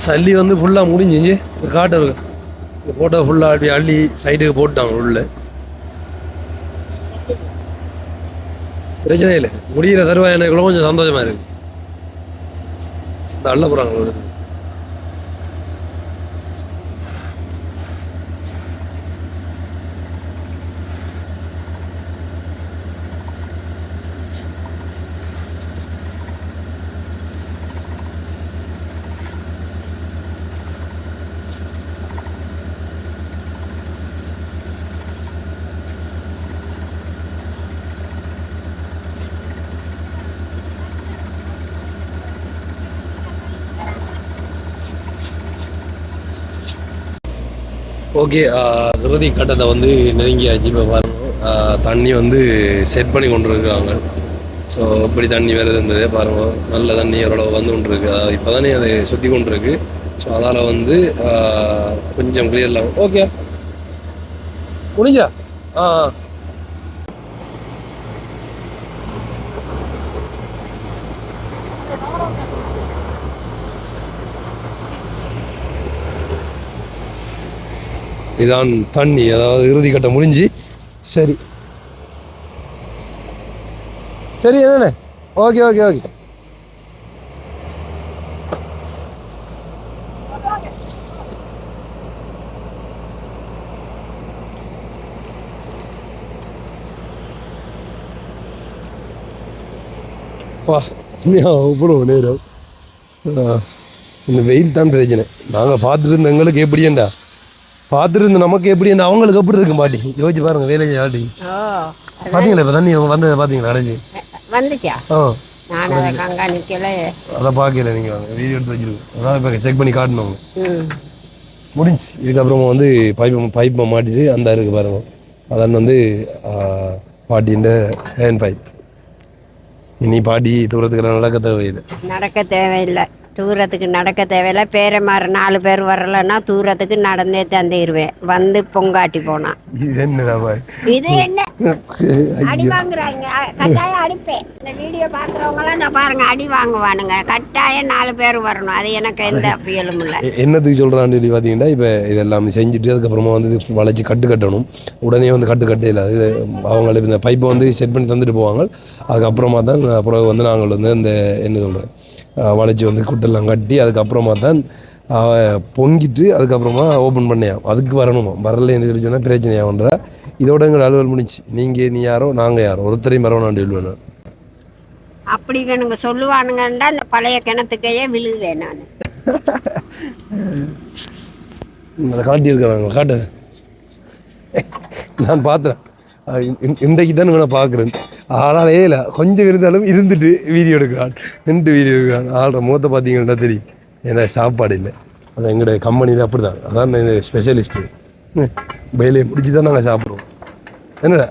சல்லி வந்து ஃபுல்லாக முடிஞ்சிஞ்சு ஒரு காட்டு இருக்கு. இந்த போட்டோ ஃபுல்லாக அப்படி அள்ளி சைடுக்கு போட்டாங்க உள்ள. பிரச்சனை இல்லை, முடிகிற தருவாய் எனக்கு கொஞ்சம் சந்தோஷமா இருக்கு. இந்த அள்ள போகிறாங்க ஒரு ஓகே. இறுதி கட்டத்தை வந்து நெருங்கியாச்சு. இப்போ பாருங்க தண்ணி வந்து செட் பண்ணி கொண்டு இருக்காங்க. ஸோ இப்படி தண்ணி வருதுன்றதே பாருங்க, நல்ல தண்ணி ஓரளவு வந்து கொண்டு இருக்கு. இப்போ தானே அதை சுற்றி கொண்டு இருக்கு. ஸோ அதால் வந்து கொஞ்சம் கிளியர்லாம் ஓகே முடிஞ்சா. இதான் தண்ணி, அதாவது இறுதி கட்டம் முடிஞ்சு. சரி சரி என்னண்ணே, ஓகே ஓகே ஓகே. இவ்வளோ நேரம் இந்த வெயில் தான் பிரச்சனை. நாங்கள் பார்த்துட்டு இருந்த எங்களுக்கு எப்படியேண்டா, பார்த்துட்டு இருந்த நமக்கு எப்படின்னா அவங்களுக்கு எப்படி இருக்கும் பாட்டி யோசிச்சு பாருங்க. வேலையை ஆட்டி பார்த்தீங்களா இப்போ தண்ணி வந்து பார்த்தீங்களா அடைஞ்சி வந்துச்சா? அதை பார்க்கல நீங்கள் வாங்க வீடியோ எடுத்து வச்சிருக்கோம். அதான் இப்போ செக் பண்ணி காட்டணும் முடிஞ்சு. இதுக்கப்புறமா வந்து பைப்பை மாட்டிட்டு அந்த இருக்கு பாருங்க, அதான் வந்து பாட்டின்ற ஹேண்ட் பைப். இனி பாட்டி தூரத்துக்கு நடக்க தேவையில்லை. தூரத்துக்கு நடக்க தேவையில்லை. பேரமாறு 4 பேர் வரலன்னா தூரத்துக்கு நடந்தே தந்திடுவேன். வந்து பொங்காட்டி போனா இது என்ன அடி வாங்குறாங்க. கட்டாயம் அடிப்பேன். இந்த வீடியோ பார்க்குறவங்களாம் இந்த பாருங்க அடி வாங்குவானுங்க. கட்டாயம் 4 பேர் வரணும். அது எனக்கு எந்த அப்பியலும் இல்லை. என்னத்துக்கு சொல்கிறான்னு சொல்லி பார்த்தீங்கன்னா, இப்போ இதெல்லாம் செஞ்சுட்டு அதுக்கப்புறமா வந்து வளைச்சி கட்டணும். உடனே வந்து கட்டே இல்லை. அது அவங்களுக்கு இந்த பைப்பை வந்து செட் பண்ணி தந்துட்டு போவாங்க. அதுக்கப்புறமா தான் அப்புறம் வந்து நாங்கள் வந்து இந்த என்ன சொல்கிறேன் வளைச்சி வந்து குட்டெல்லாம் கட்டி அதுக்கப்புறமா தான் பொங்கிட்டு அதுக்கப்புறமா ஓப்பன் பண்ணியான். அதுக்கு வரணுமா, வரலன்னு சொல்லி சொன்னால் பிரச்சனையாகன்றா. இதோட எங்கள் அலுவல் முடிச்சு. நீ யாரோ நாங்கள் யாரோ ஒருத்தரையும் வரணும் சொல்லுவேன். அப்படி வேணுங்க சொல்லுவானுங்கன்றா அந்த பழைய கிணத்துக்கையே விழுகுவேன் நான். காட்டியிருக்கிறாங்க காட்டு நான் பார்த்தேன் இன்றைக்கு தான் நான் பார்க்குறேன். ஆனால் ஏல கொஞ்சம் இருந்தாலும் இருந்துட்டு வீடியோ எடுக்கிறான், நின்று வீடியோ எடுக்கிறான். ஆள்ற முகத்தை பார்த்தீங்கன்னா தெரியும் ஏன்னா சாப்பாடு இல்லை. அது எங்களோட கம்பெனியில் அப்படி தான். அதான் ஸ்பெஷலிஸ்ட்டு. வேலையை முடிச்சு தான் நாங்கள் சாப்பிடுவோம். என்னடா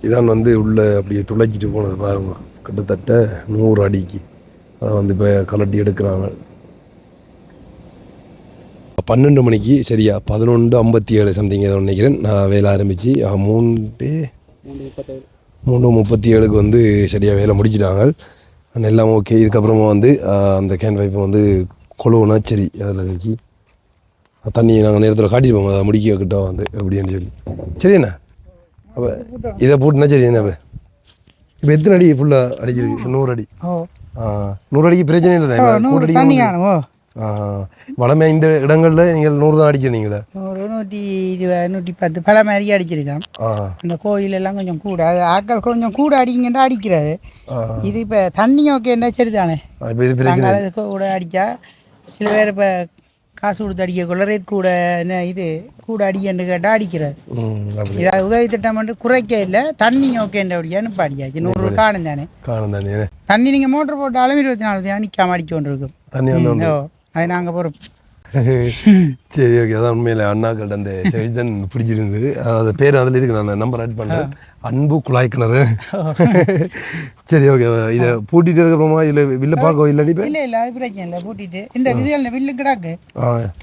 இதான் வந்து உள்ளே அப்படியே துளைச்சிட்டு போனது பாருங்க. கிட்டத்தட்ட 100 அடிக்கு அதை வந்து இப்போ கலட்டி எடுக்கிறாங்க. 12 மணிக்கு சரியா 11:57 சம்திங் ஏதோ நினைக்கிறேன் நான் வேலை ஆரம்பித்து 3:37க்கு வந்து சரியாக வேலை முடிச்சிட்டாங்க. எல்லாம் ஓகே. இதுக்கப்புறமா வந்து அந்த கேன் பைப்பை வந்து கொழுவுனா சரி அதில் தூக்கி தண்ணி நாங்கள் நேரத்தில் காட்டிட்டு போவோம் அதை முடிக்க கிட்ட வந்து எப்படின்னு சொல்லி. சரிண்ணா அப்போ இதை போட்டுனா சரி என்ன இப்போ எத்தனை அடி ஃபுல்லாக அடிச்சிருக்கு? 100 அடி. 100 அடிக்கு பிரச்சனை இல்லை. 100 அடி வளமையாக இந்த இடங்களில் நீங்கள் 100 தான் அடிச்சிருந்தீங்களா? 100, 120, 110 பல மாதிரி அடிச்சிருக்கான். இந்த கோயில் எல்லாம் கொஞ்சம் கூட அது ஆட்கள் கொஞ்சம் கூட அடிங்கன்றா அடிக்கிறது. இது இப்போ தண்ணி ஓகேன்னா சரி தானே. இப்போ இது பிரச்சனை கூட அடித்தா சில பேர் இப்போ காசு கொடுத்து அடிக்கக்குள்ள ரேட் கூட என்ன இது கூட அடிக்கன்னு கேட்டால் அடிக்கிறது. இதாவது உதவி திட்டம் வந்து குறைக்க இல்லை, தண்ணி ஓகேன்ற அப்படியான்னு இப்போ அடிக்காச்சு. 100 காணும் தானே. தண்ணி நீங்கள் மோட்டர் போட்டாலும் 24 நிற்காம அடிச்சு கொண்டு இருக்கும் தண்ணி. அது நாங்கள் பொறுப்பு. சரி ஓகே. அதான் உண்மையில் அண்ணாக்கள்ட்ட அந்த சர்வீஸ் தான் பிடிச்சிருந்தது. அது பேர் அதில் இருக்கு, நான் நம்பர் ஆட் பண்ணுறேன். அன்பு குழாய் கிணறு. சரி ஓகே. இதை பூட்டிட்டு அதுக்கப்புறமா இதில் வில்ல பார்க்க இல்லாடி இல்லை இல்லை அது பிரச்சனை இல்லை. பூட்டிட்டு இந்த விதியில் வில்லு கிடாக்கு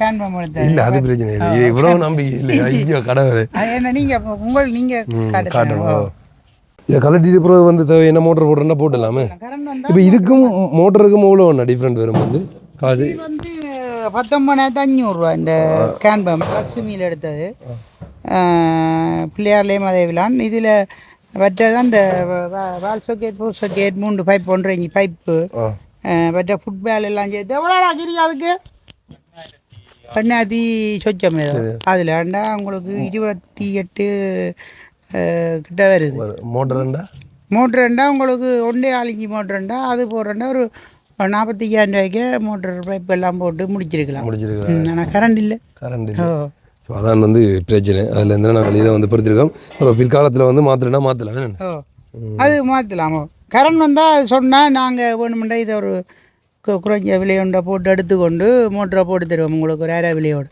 கேன்பம் இல்லை அது பிரச்சனை இல்லை. இது இவ்வளவு நம்பிக்கை இல்லை. ஐயோ கடவுளே. ஏன்னா நீங்கள் நீங்கள் காட்டணும். இதை கலட்டிட்டு பிறகு வந்து என்ன மோட்டர் போடுறேன்னா போட்டுடலாமே. இப்போ இதுக்கும் மோட்டருக்கும் எவ்வளோ ஒன்றா டிஃப்ரெண்ட் வரும் வந்து காசு? வந்து 19,500 இந்த கேன்பம் லக்ஷ்மியில் எடுத்தது. பிள்ளையார்லேயே மதவிலான் இதில் வற்றது அந்த வால் சொக்கேட் பூ சொக்கேட் 3 பைப் 1.5 இன்ச் பைப்பு வற்ற ஃபுட்பால் எல்லாம் சேர்த்து எவ்வளோடா கிரி அதுக்கு பண்ணாதி சொச்சம் ஏதோ அதில் ஏண்டா உங்களுக்கு 28 கிட்ட வருது. மோட்டருண்டா உங்களுக்கு 1.4 இன்ச் மோட்டருண்டா அது போடுறேன்டா ஒரு 45,000 ரூபாய்க்கு மோட்டர் பைப் எல்லாம் போட்டு முடிச்சிருக்கலாம். ஆனால் கரண்ட் இல்லை. ஸோ அதான் வந்து பிரச்சனை. அதில் இருந்து நாங்கள் இதை வந்து பொறுத்திருக்கோம். இப்போ பிற்காலத்தில் வந்து மாற்றலாம் அது மாற்றலாமோ. கரண்ட் வந்தால் சொன்னால் நாங்கள் வேணுமெண்டா இதை ஒரு குறைஞ்ச விலையொண்டை போட்டு எடுத்துக்கொண்டு மோட்டரை போட்டு தருவோம் உங்களுக்கு ஒரு 1000 விலையோடு.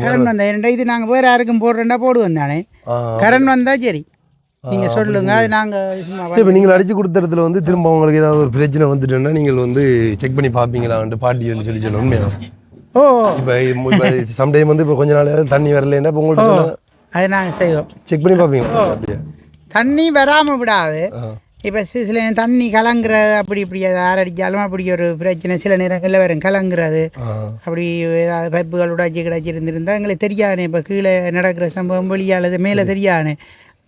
கரண்ட் வந்தால் ஏன்டா இது நாங்கள் வேறு யாருக்கும் போடுறேன்டா போடுவோம் தானே. கரண்ட் வந்தால் சரி நீங்கள் சொல்லுங்கள். அது நாங்கள் சும்மா இப்போ நீங்கள் அடித்து கொடுத்த இடத்துல வந்து திரும்ப உங்களுக்கு ஏதாவது ஒரு பிரச்சனை வந்துட்டுன்னா நீங்கள் வந்து செக் பண்ணி பார்ப்பீங்களான்ட்டு பாட்டி வந்து சொல்லி சொன்னோம் உண்மையாக. இப்போ சம்டைம் வந்து இப்போ கொஞ்ச நாள் தண்ணி வரலைன்னா இப்போ உங்களுக்கு அது நாங்கள் செய்வோம். செக் பண்ணி பார்ப்பீங்களா? அப்படியே தண்ணி வராமல் விடாது. இப்போ சில தண்ணி கலங்குறது அப்படி இப்படி யார் அடித்தாலும் அப்படி ஒரு பிரச்சனை சில நேரங்களில் வரும் கலங்குறது. அப்படி ஏதாவது பைப்புகள் உடாச்சி கிடாச்சி இருந்திருந்தால் எங்களுக்கு தெரியாதுனே. இப்போ கீழே நடக்கிற சம்பவம் வெளியானது மேலே தெரியாதுனே.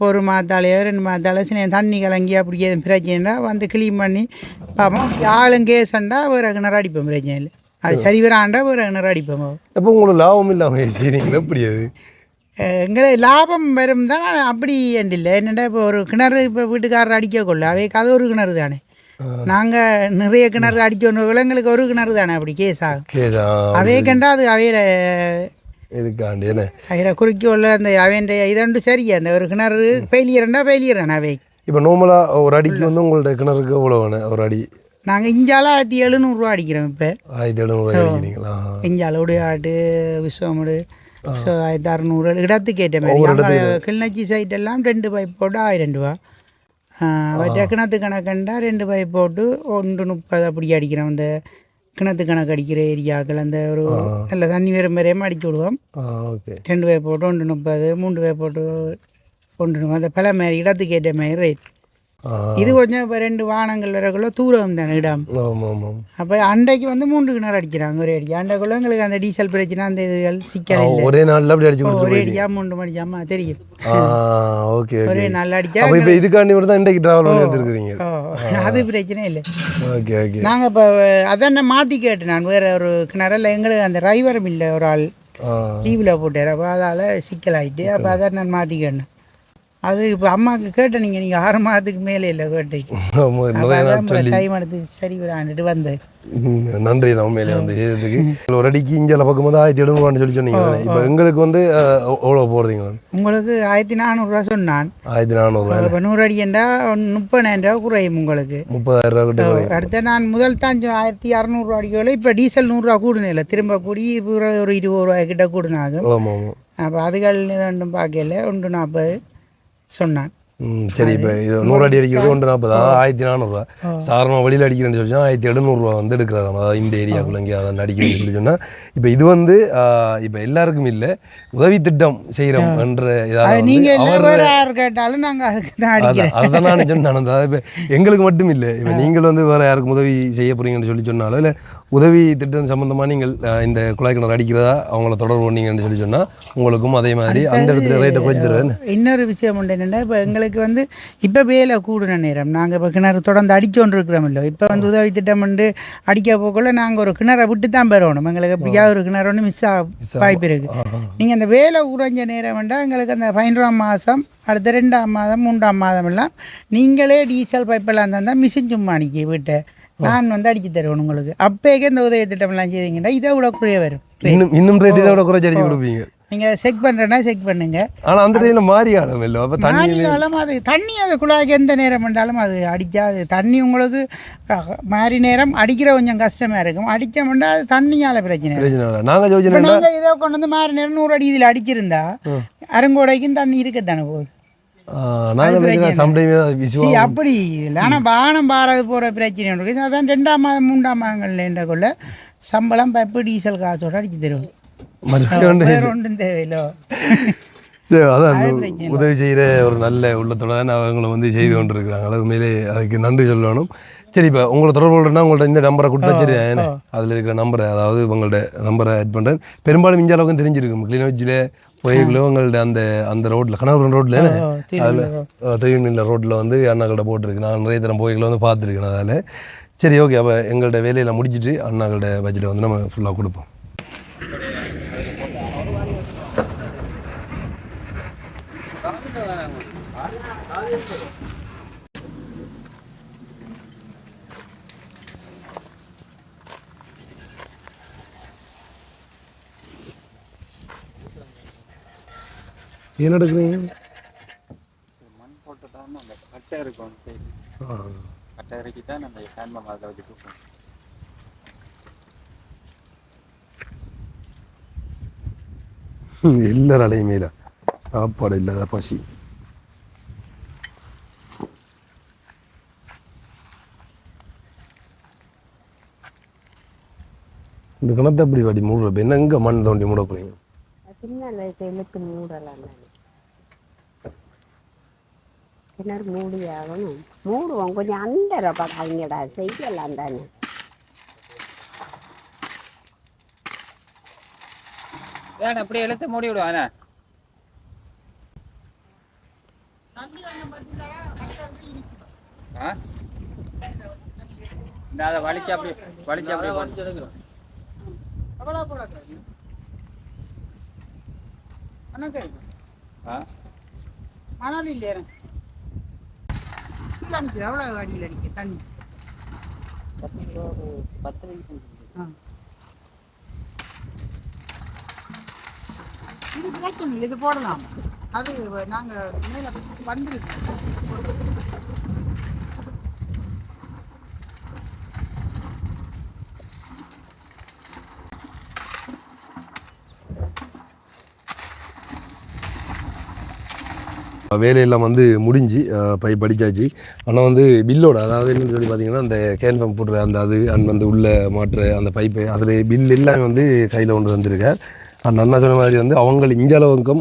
ஒரு மாத்தாலையோ 2 மாத்தாலையோ சில தண்ணி கலங்கி அப்படி எதுவும் பிரச்சனைனா வந்து க்ளீன் பண்ணி பார்ப்போம். ஆளும் கேஸண்டா வேறு கிணறு அடிப்போம். பிரச்சனை இல்லை. அது சரி வராண்டா வேறு கிணறு அடிப்போம். அப்போ உங்களுக்கு லாபம் இல்லாமல் செய்கிறீங்களா? எப்படி அது எங்களுக்கு லாபம் வரும் தான். அப்படி இல்லை என்னென்னா இப்போ ஒரு கிணறு இப்போ வீட்டுக்காரர் அடிக்கக்கொள்ள அவைக்கு அது ஒரு கிணறு தானே. நாங்கள் நிறைய கிணறு அடிச்சோன்னு எங்களுக்கு ஒரு கிணறு தானே அப்படி கேஸ் ஆகும். அவைய கண்டா அது அவையில இதுக்காண்டி என்ன அவையில குறிக்கோள் அந்த அவையண்ட இதண்டு சரியா அந்த ஒரு கிணறு ஃபெயிலியர்ண்டா ஃபெயிலியரான அவை. இப்போ நார்மலாக ஒரு அடிக்கு வந்து உங்கள்ட்ட கிணறுக்கு எவ்வளோ வேணும் ஒரு அடி? நாங்கள் இஞ்சால 1700 அடிக்கிறோம். இப்போ 1700 அடிக்கிறீங்களா? இஞ்சால உடையாட்டு விஸ்வமுடு 1600 இடத்துக்கு ஏற்ற மாதிரி. கிளிநொச்சி சைட்டெல்லாம் 2 பைப் போட்டு 1000 ரூபா. கிணத்து கணக்கண்டா 2 பைப் போட்டு 130 அப்படி அடிக்கிறோம். அந்த கிணத்து கணக்கு அடிக்கிற ஏரியாக்கள் அந்த ஒரு நல்ல தண்ணி வேறு மாதிரியும் அடிச்சு விடுவோம். 2 பைப் போட்டு 130, 3 பைப் போட்டு 1 அந்த பல மாதிரி இடத்துக்கு ஏற்ற மாதிரி ரேட். இது கொஞ்சம் இப்போ 2 வாகனங்கள் வரக்குள்ள தூரம் தானே இடம். ஆமாம் ஆமாம். அப்போ அண்டைக்கு வந்து 3 கிணறு அடிக்கிறாங்க ஒரே அடி. அண்டைக்குள்ள எங்களுக்கு அந்த டீசல் பிரச்சனை அந்த இதுகள் சிக்கல் இல்லை. ஒரே நாளில் அப்படி அடிச்சு ஒரே அடியா 3 மணிக்காமா தெரியும். ஓகே ஒரே நாள் அடிச்சா அப்போ இப்போ இதுக்காண்டி ஒரு தான் இன்றைக்கு ட்ராவல் பண்ணி வந்துருக்குறீங்க. அது பிரச்சனை இல்லை. Okay okay. நாங்கள் இப்போ அதான் மாற்றி கேட்டேன் நான் வேறு ஒரு கிணறில் எங்களுக்கு அந்த டிரைவரும் இல்லை ஒரு ஆள் லீவில் போட்டார். அப்போ அதால் சிக்கலாயிட்டு அப்போ அதான் நான் மாற்றி கேட்டேன். அது இப்போ அம்மாவுக்கு கேட்டேன் நீங்கள் 6 மாதத்துக்கு மேலே இல்லை கேட்டேன் டைம் எடுத்து சரி விடாண்டுட்டு வந்தேன். நன்றி. நம்ம மேலே வந்து ஏறதுக்கு ஒரு அடிக்கு இஞ்சால பக்கம் வந்து 1700 சொல்லி சொன்னீங்க. இப்போ எங்களுக்கு வந்து எவ்வளோ போடுறீங்க? உங்களுக்கு 1400 சொன்னான். 1400. இப்போ 100 அடி என்றா 30,000 குறையும் உங்களுக்கு. 30,000 கிட்ட. அடுத்த நான் முதல் தான் 1600 அடிக்கல. இப்போ டீசல் 100 கூடுன இல்லை திரும்ப கூடி ஒரு 20 ரூபாய் கிட்ட கூடுனாகும். அப்போ அதுகள் ரெண்டும் பார்க்கல 140 சொன்னான். சரி. இப்போ இது 100 அடி அடிக்கிறது 140, 1400. சாதாரணமாக வெளியில் அடிக்கிறேன்னு சொல்லி 1700 வந்து எடுக்கிறாங்க. அதாவது இந்த ஏரியாவுக்குள்ள இங்கே அதை அடிக்கிறேன்னு சொல்லி சொன்னால் இப்போ இது வந்து இப்போ எல்லாருக்கும் இல்லை, உதவி திட்டம் செய்கிறோம் என்ற இதாக நீங்கள் யார் கேட்டாலும் நாங்கள் அதுக்கு தான் அடிக்கிறோம். அதுதான் நான் சொன்னேன். அதாவது இப்போ எங்களுக்கு மட்டும் இல்லை, இப்போ நீங்கள் வந்து வேறு யாருக்கும் உதவி செய்ய போகிறீங்கன்னு சொல்லி சொன்னாலும் இல்லை உதவி திட்டம் சம்மந்தமாக நீங்கள் இந்த குழாய் கிணறு அடிக்கிறதா அவங்கள தொடர்பு பண்ணீங்கன்னு சொல்லி சொன்னால் உங்களுக்கும் அதே மாதிரி அந்த இடத்துல ரேட்டை குறைச்சி தருவேன். இன்னொரு விஷயம் உண்டு என்னென்னா இப்போ எங்களுக்கு வந்து இப்போ வேலை கூடுன நேரம் நாங்கள் இப்போ கிணறு தொடர்ந்து அடிச்சோன்னு இருக்கிறோம் இல்லை. இப்போ வந்து உதவி திட்டம் வந்து அடிக்க போக்குள்ள நாங்கள் ஒரு கிணறை விட்டு தான் பெறணும். எங்களுக்கு எப்படியா ஒரு கிணறு ஒன்று மிஸ் வாய்ப்பு இருக்குது. நீங்கள் அந்த வேலை உறைஞ்ச நேரம் வேண்டாம் எங்களுக்கு அந்த 15ஆம் மாதம் அடுத்த 2ஆம் மாதம் 3ஆம் மாதம் எல்லாம் நீங்களே டீசல் பைப்பெல்லாம் தந்தால் மிஷின் சும்மா அடிக்க வீட்டை நான் வந்து அடித்து தருவேன் உங்களுக்கு. அப்போக்கே இந்த உதவி திட்டம்லாம் செய்தீங்கன்னா இதை விட குறைய வரும். இன்னும் ரேட் இதை விட குறைச்சி அடிச்சு கொடுப்பீங்க. நீங்கள் செக் பண்ணுறேன்னா செக் பண்ணுங்க. ஆனால் அந்த டைமில் மாறி காலம் இல்லை. அப்போ மாறி காலம் அது தண்ணி அது குழாய்க்கு எந்த நேரம் பண்ணாலும் அது அடிக்காது. தண்ணி உங்களுக்கு மாறி நேரம் அடிக்கிற கொஞ்சம் கஷ்டமாக இருக்கும். அடித்தோம்னா அது தண்ணியால் பிரச்சனை. நாங்கள் இதை கொண்டு வந்து மாறி நேரம் 100 அடி இதில் அடிச்சிருந்தா அருங்கோடைக்கும் தண்ணி இருக்கத்தானே போகுது. அப்படி இல்லை. ஆனால் வாகனம் பாரது போகிற பிரச்சனை இருக்குது. அதான் 2ஆம் மாதம் 3ஆம் மாதங்கள்ல சம்பளம் பைப்பு டீசல் காசோட அடிச்சு தருவோம். ஒன்றும் தேவையில்லோ. சரி, அதான் உதவி செய்கிற ஒரு நல்ல உள்ளத்தோட அவங்களை வந்து செய்து கொண்டு இருக்கிறாங்க. உண்மையிலே அதுக்கு நன்றி சொல்லணும். சரி, இப்போ உங்களை தொடர்பு கொள்றேன்னா உங்கள்ட்ட இந்த நம்பரை கொடுத்தா சரி, அதில் இருக்கிற நம்பரை, அதாவது உங்கள்ட்ட நம்பரை ஆட் பண்ணுறேன். பெரும்பாலும் இந்திய அளவுக்கு தெரிஞ்சிருக்கும். கிளிநொச்சியில் போய்க்குள்ளே உங்கள்ட்ட அந்த ரோட்டில் கனகபுரம் ரோட்டில் அதில் தெய்வமில்ல ரோட்டில் வந்து அண்ணா கடை போட்டிருக்கு. நான் நிறைய தரம் போய்க்குள்ள வந்து பார்த்துருக்கேன். அதில் சரி, ஓகே. அப்போ எங்கள்கிட்ட வேலையில் முடிச்சுட்டு அண்ணாக்களோட பட்ஜெட்டை வந்து நம்ம ஃபுல்லாக கொடுப்போம். என்ன எடுக்கிறீங்க? மண் போட்டு தான் அந்த கட்டை இருக்கும். கட்டை இறக்கி தான் நம்ம ஹேண்ட்பம் அதில் வச்சு தூக்கணும். எல்லாராலையுமே தான் சாப்பாடு இல்லாத பசி. இந்த கிணத்தை அப்படி வாடி மூடுறப்ப என்ன எங்கே மண் தோண்டி மூட போறீங்க? கிணறு மூடியாகணும். மூடுவோம் கொஞ்சம் அந்த படாங்கடா செய்யலாம் தானே. ஏன் அப்படியே எழுத்து மூடி விடுவானே. அதை வலிச்சு அப்படி எடுக்கிறோம். மணல் இல்லையா எவ்வளோ அடியில் அடிக்க தண்ணி 10 இது போட்டும் இது போடலாம். அது நாங்கள் மேலே வந்துருக்கு. வேலையெல்லாம் வந்து முடிஞ்சு படித்தாச்சு. ஆனால் வந்து பில்லோட, அதாவது என்னன்னு சொல்லி பார்த்தீங்கன்னா அந்த கேன்ஃபம் போடுற அந்த அது அண்ட் வந்து உள்ளே மாட்டுற அந்த பைப்பு அதில் பில் எல்லாமே வந்து கையில் கொண்டு வந்திருக்கார். அண்ணா சொன்ன மாதிரி வந்து அவங்க இங்கே அளவுக்கும்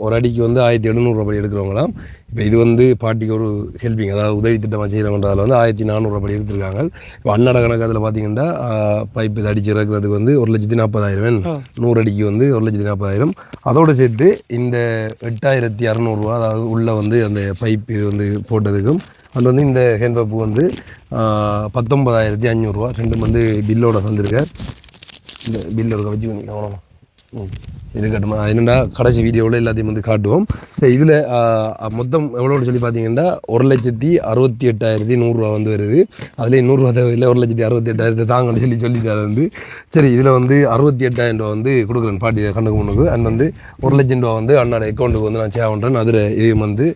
ஒரு அடிக்கு வந்து 1700 படி எடுக்கிறவங்களாம். இப்போ இது வந்து பாட்டிக்கு ஒரு ஹெல்பிங், அதாவது உதவி திட்டமாக செய்கிறவன்றதில் வந்து 1400 படி எடுத்திருக்காங்க. இப்போ அன்னட கணக்காத்தில் பார்த்தீங்கன்னா பைப்பு இது அடிச்சு இறக்குறதுக்கு வந்து 1,40,000, 100 அடிக்கு வந்து 1,40,000. அதோடு சேர்த்து இந்த 8,600 ரூபா, அதாவது உள்ளே வந்து அந்த பைப் இது வந்து போட்டதுக்கும் அது வந்து இந்த ஹேண்ட் பம்பு வந்து 19,500 ரூபா ரெண்டும் வந்து பில்லோட தந்திருக்கேன். இந்த பில்லோட வச்சு கவனமா இது கட்டுமா என்னென்னா கடைசி வீடியோவில் எல்லாத்தையும் வந்து காட்டுவோம். சரி, இதில் மொத்தம் எவ்வளோன்னு சொல்லி பார்த்தீங்கன்னா 1,68,100 ரூபா வந்து வருது. அதில் 100 ரூபா தேவையில்லை, 1,68,000 தாங்கன்னு சொல்லிட்டாரு வந்து. சரி, இதில் வந்து 68,000 ரூபா வந்து கொடுக்குறேன் பாட்டி கண்ணுக்கு முன்னுக்கு. அண்ட் வந்து 1,00,000 ரூபா வந்து அண்ணாட அக்கௌண்ட்டுக்கு வந்து நான் சேவ் பண்ணுறேன். அதில் இதையும் வந்து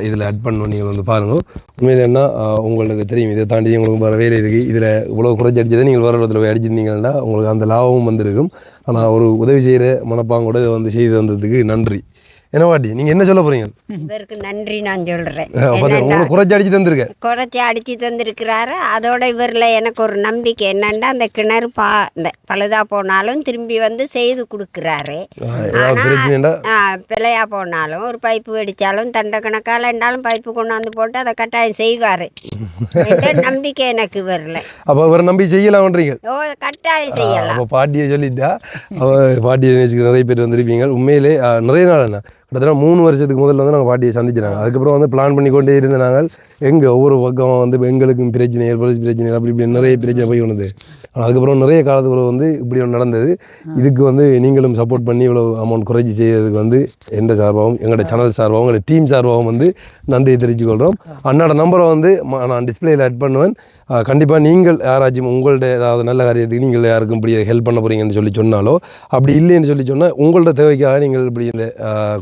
இதில் ஆட் பண்ணணும். நீங்கள் வந்து பாருங்கள். உண்மையில் என்ன உங்களுக்கு தெரியும், இதை தாண்டி உங்களுக்கு வேறு வேலை இருக்குது. இதில் இவ்வளோ குறைச்சி அடிச்சதை நீங்கள் வேறு இடத்துல போய் அடிச்சிருந்தீங்கன்னா உங்களுக்கு அந்த லாபமும் வந்திருக்கும். ஆனால் ஒரு உதவி செய்கிற மனப்பாங்கூட இதை வந்து செய்து தந்ததுக்கு நன்றி. என்ன பாட்டி, நீங்கள் என்ன சொல்ல போகிறீங்க? இவருக்கு நன்றி நான் சொல்கிறேன். உங்களுக்கு குறைச்சி அடித்து தந்திருக்கேன். குறைச்சி அடித்து தந்திருக்கிறாரு. அதோட இவரில் எனக்கு ஒரு நம்பிக்கை என்னென்னா, அந்த கிணறு இந்த பழுதாக போனாலும் திரும்பி வந்து செய்து கொடுக்குறாரு. பிழையாக போனாலும் ஒரு பைப்பு வெடித்தாலும் தண்டை கணக்கால் இருந்தாலும் பைப்பு கொண்டாந்து போட்டு அதை கட்டாயம் செய்வார். நம்பிக்கை எனக்கு இவரில். அப்போ இவரை நம்பி செய்யலாம்ன்றீங்க? ஓ, கட்டாயம் செய்யலாம். அப்போ பாட்டியை சொல்லிட்டா பாட்டியை நினைச்சுக்க நிறைய பேர் வந்திருப்பீங்க. உண்மையிலே நிறைய நாள் என்ன கிட்டத்தட்ட 3 வருஷத்துக்கு முதல்ல வந்து நாங்கள் பாட்டியை சந்திச்சினாங்க. அதுக்கப்புறம் வந்து பிளான் பண்ணி கொண்டே இருந்த நாங்கள் எங்கே ஒவ்வொரு பக்கம் வந்து எங்களுக்கும் பிரச்சனைகள், போலீஸ் பிரச்சனைகள், அப்படி இப்படி நிறைய பிரச்சனை போய் வந்தது. ஆனால் அதுக்கப்புறம் நிறைய காலத்துக்குள்ள வந்து இப்படி ஒன்று நடந்தது. இதுக்கு வந்து நீங்களும் சப்போர்ட் பண்ணி இவ்வளோ அமௌண்ட் குறைச்சி செய்யறதுக்கு வந்து எந்த சார்பாகவும் எங்களோட சேனல் சார்பாகவும் எங்களோட டீம் சார்பாகவும் வந்து நன்றியை தெரிவித்துக்கொள்கிறோம். அண்ணாட நம்பரை வந்து நான் டிஸ்பிளேயில் ஆட் பண்ணுவேன். கண்டிப்பாக நீங்கள் யாராச்சும் உங்கள்ட்ட ஏதாவது நல்ல காரியத்துக்கு நீங்கள் யாருக்கும் இப்படி ஹெல்ப் பண்ண போகிறீங்கன்னு சொல்லி சொன்னாலோ, அப்படி இல்லைன்னு சொல்லி சொன்னால் உங்கள்ட்ட தேவைக்காக நீங்கள் இப்படி இந்த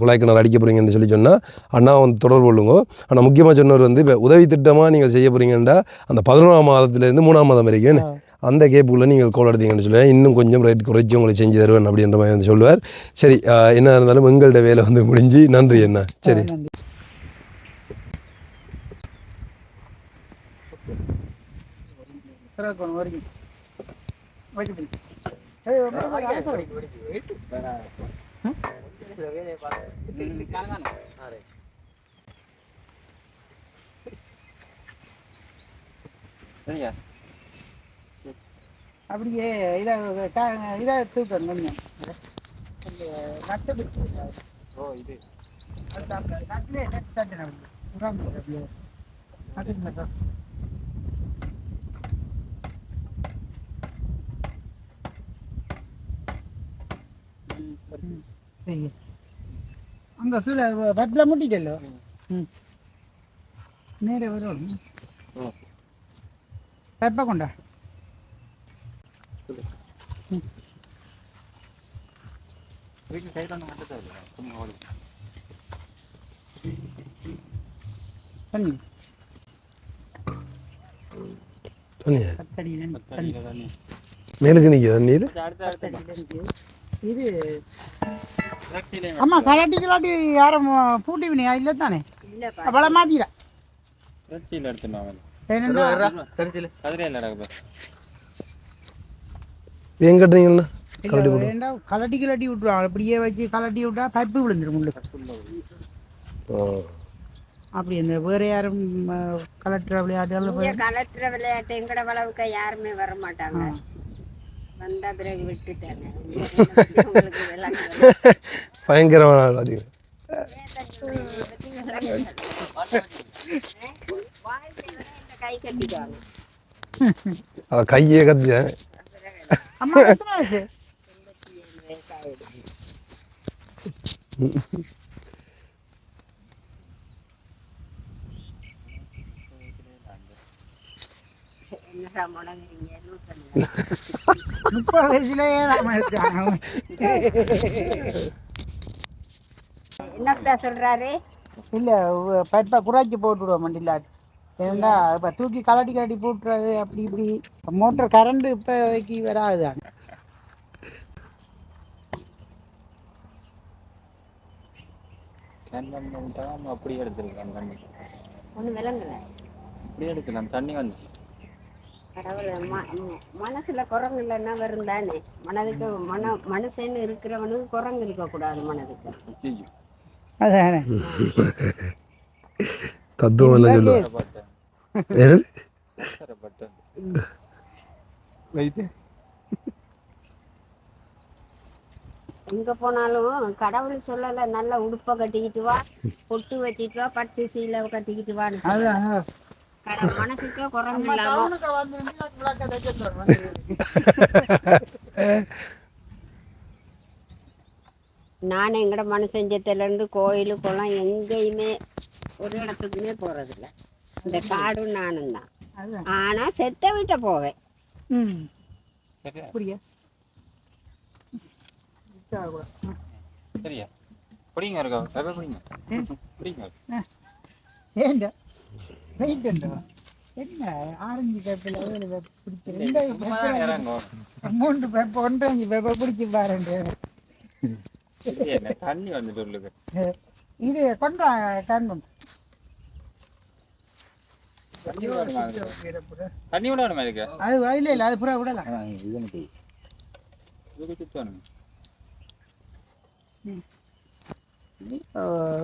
குழாய் கிணறு அடிக்க போகிறீங்கன்னு சொல்லி சொன்னால் அண்ணா வந்து தொடர்பு கொள்ளுங்க. ஆனால் முக்கியமாக சொன்னவர் வந்து இப்போ உதவி திட்டமாக நீங்கள் செய்ய போகிறீங்கன்னா அந்த 11ஆம் மாதத்துலேருந்து 3ஆம் மாதம் வரைக்கும் அந்த கேப்புக்குள்ளே நீங்கள் கோல் எடுத்தீங்கன்னு சொல்லுவேன். இன்னும் கொஞ்சம் ரேட் குறைச்சி உங்களுக்கு செஞ்சு தருவேன் அப்படின்ற மாதிரி வந்து சொல்லுவார். சரி, என்ன இருந்தாலும் எங்கள்கிட்ட வேலை வந்து முடிஞ்சு நன்றி என்ன. சரி, சரியா அப்படியே இதை தூக்கணும் கொஞ்சம் நட்டு. ஓ, இது நட்டுலே தட்டணும். அங்கே கீழே பட்டில் முட்டிட்டല്ലോ. நேரே வரும் பெப்ப கொண்டா. வீட்டில் சைடில் ஒன்று மட்டும் தான் சும்மா ஓடி தண்ணி மேலுக்கு நிற்கிது நீர். இது ஆமாம், கலாட்டி கலாட்டி யாரும் பூட்டி வினியா இல்லை தானே? அவ்வளோ மாத்திரா கட்டியில் எடுத்துனாங்க. ஏன் கட்டுறீங்கண்ணா? கலட்டி கிளட்டி விட்டுருவாங்க. அப்படியே வச்சு கலட்டி விட்டா பைப்பு விழுந்துடும் உள்ளுக்கு. அப்படி இந்த வேற யாரும் கலட்டுற விளையாட்டு கலட்டுற விளையாட்டு எங்கட அளவுக்கு யாருமே வர மாட்டாங்க. வந்தா பிறகு விட்டுட்டாங்க. பயங்கரமான கை கட்டிட்டாங்க. கையே கத்திட்டேன். என்னடா முடங்குறீங்க? 30 வயசுலயே என்னத்தா சொல்றாரு? இல்லை, பைப்பை குறைச்சி போட்டுவிடுவோம் மண்டிலாட்டு. ஏன்னா இப்போ தூக்கி கலட்டி கலட்டி போட்டுறது அப்படி இப்படி மோட்டர் கரண்ட் இப்போதைக்கு வராது தான். அப்படியே எடுத்துருக்கலாம் தண்ணி. ஒன்றும் விளங்கல. அப்படியே எடுக்கலாம் தண்ணி வந்து கடவுள் மனசுல குரங்கு இல்லைன்னா வரும் தானே. மனதுக்கு மனுஷன்னு இருக்கிறவனுக்கு குரங்கு இருக்கக்கூடாது மனதுக்கு. ஐயோ, அதானே தத்துவம் எல்லாம் சொல்லுவாங்க. பட்டன் என்னது? Button right. எங்க போனாலும் கடவுள் சொல்லலை நல்ல உடுப்பை கட்டிக்கிட்டு வா, பொட்டு வச்சுட்டு வா, பட்டு சீலை கட்டிக்கிட்டு வான்னு சொல்லல. அதான் மனசுக்கே குரங்கு இல்லாம நான் எங்கட மனுஷஞ்சத்திலேருந்து கோயிலு குளம் எங்கேயுமே ஒரு இடத்துக்குமே போறதில்ல. இந்த காடும் நானும் தான். அதான் ஆனா செத்த வீட்டை போவேன். ம் சரியா அப்படியா சரியா பிடிங்க இருக்கா தர பிடிங்க பிடிங்க ஏண்டா வெயிட்டா என்ன ஆரஞ்சு பேப்பில் பிடிக்கிறேன் இறங்க 3 பேப்பர் 1.5 பேப்பர் பிடிச்சி பாருங்க. என்ன தண்ணி வந்து சொல்லுங்க இது கொண்டா காண்போம் தண்ணி விடணுமா இதுக்கு அது வயல இல்லை அது புறா விடலாம். இதுக்கு சுத்தணும்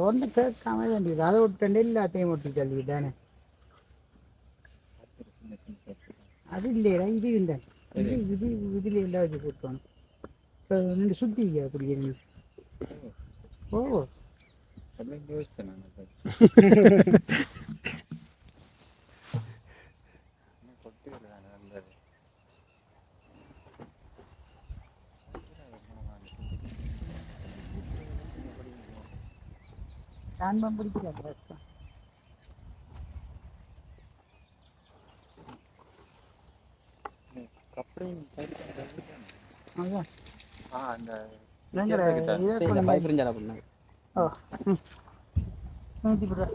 ஒன்றும் கேட்காம வேண்டியது அதை விட்டு எல்லாத்தையும் விட்டு தள்ளிவிட்டானே. அது இல்லையடா இது இல்லை இது இது இதில் எல்லாம் வச்சு போட்டுவாங்க. இப்போ ரெண்டு சுற்றி அப்படி ஓ அப்படின்னு யோசிச்சேன் நான் கொட்டி விடுறாங்க நல்லது காண்பம் பிடிக்கிறாங்க. அதான் அந்த ஓ நூற்றி ரூபா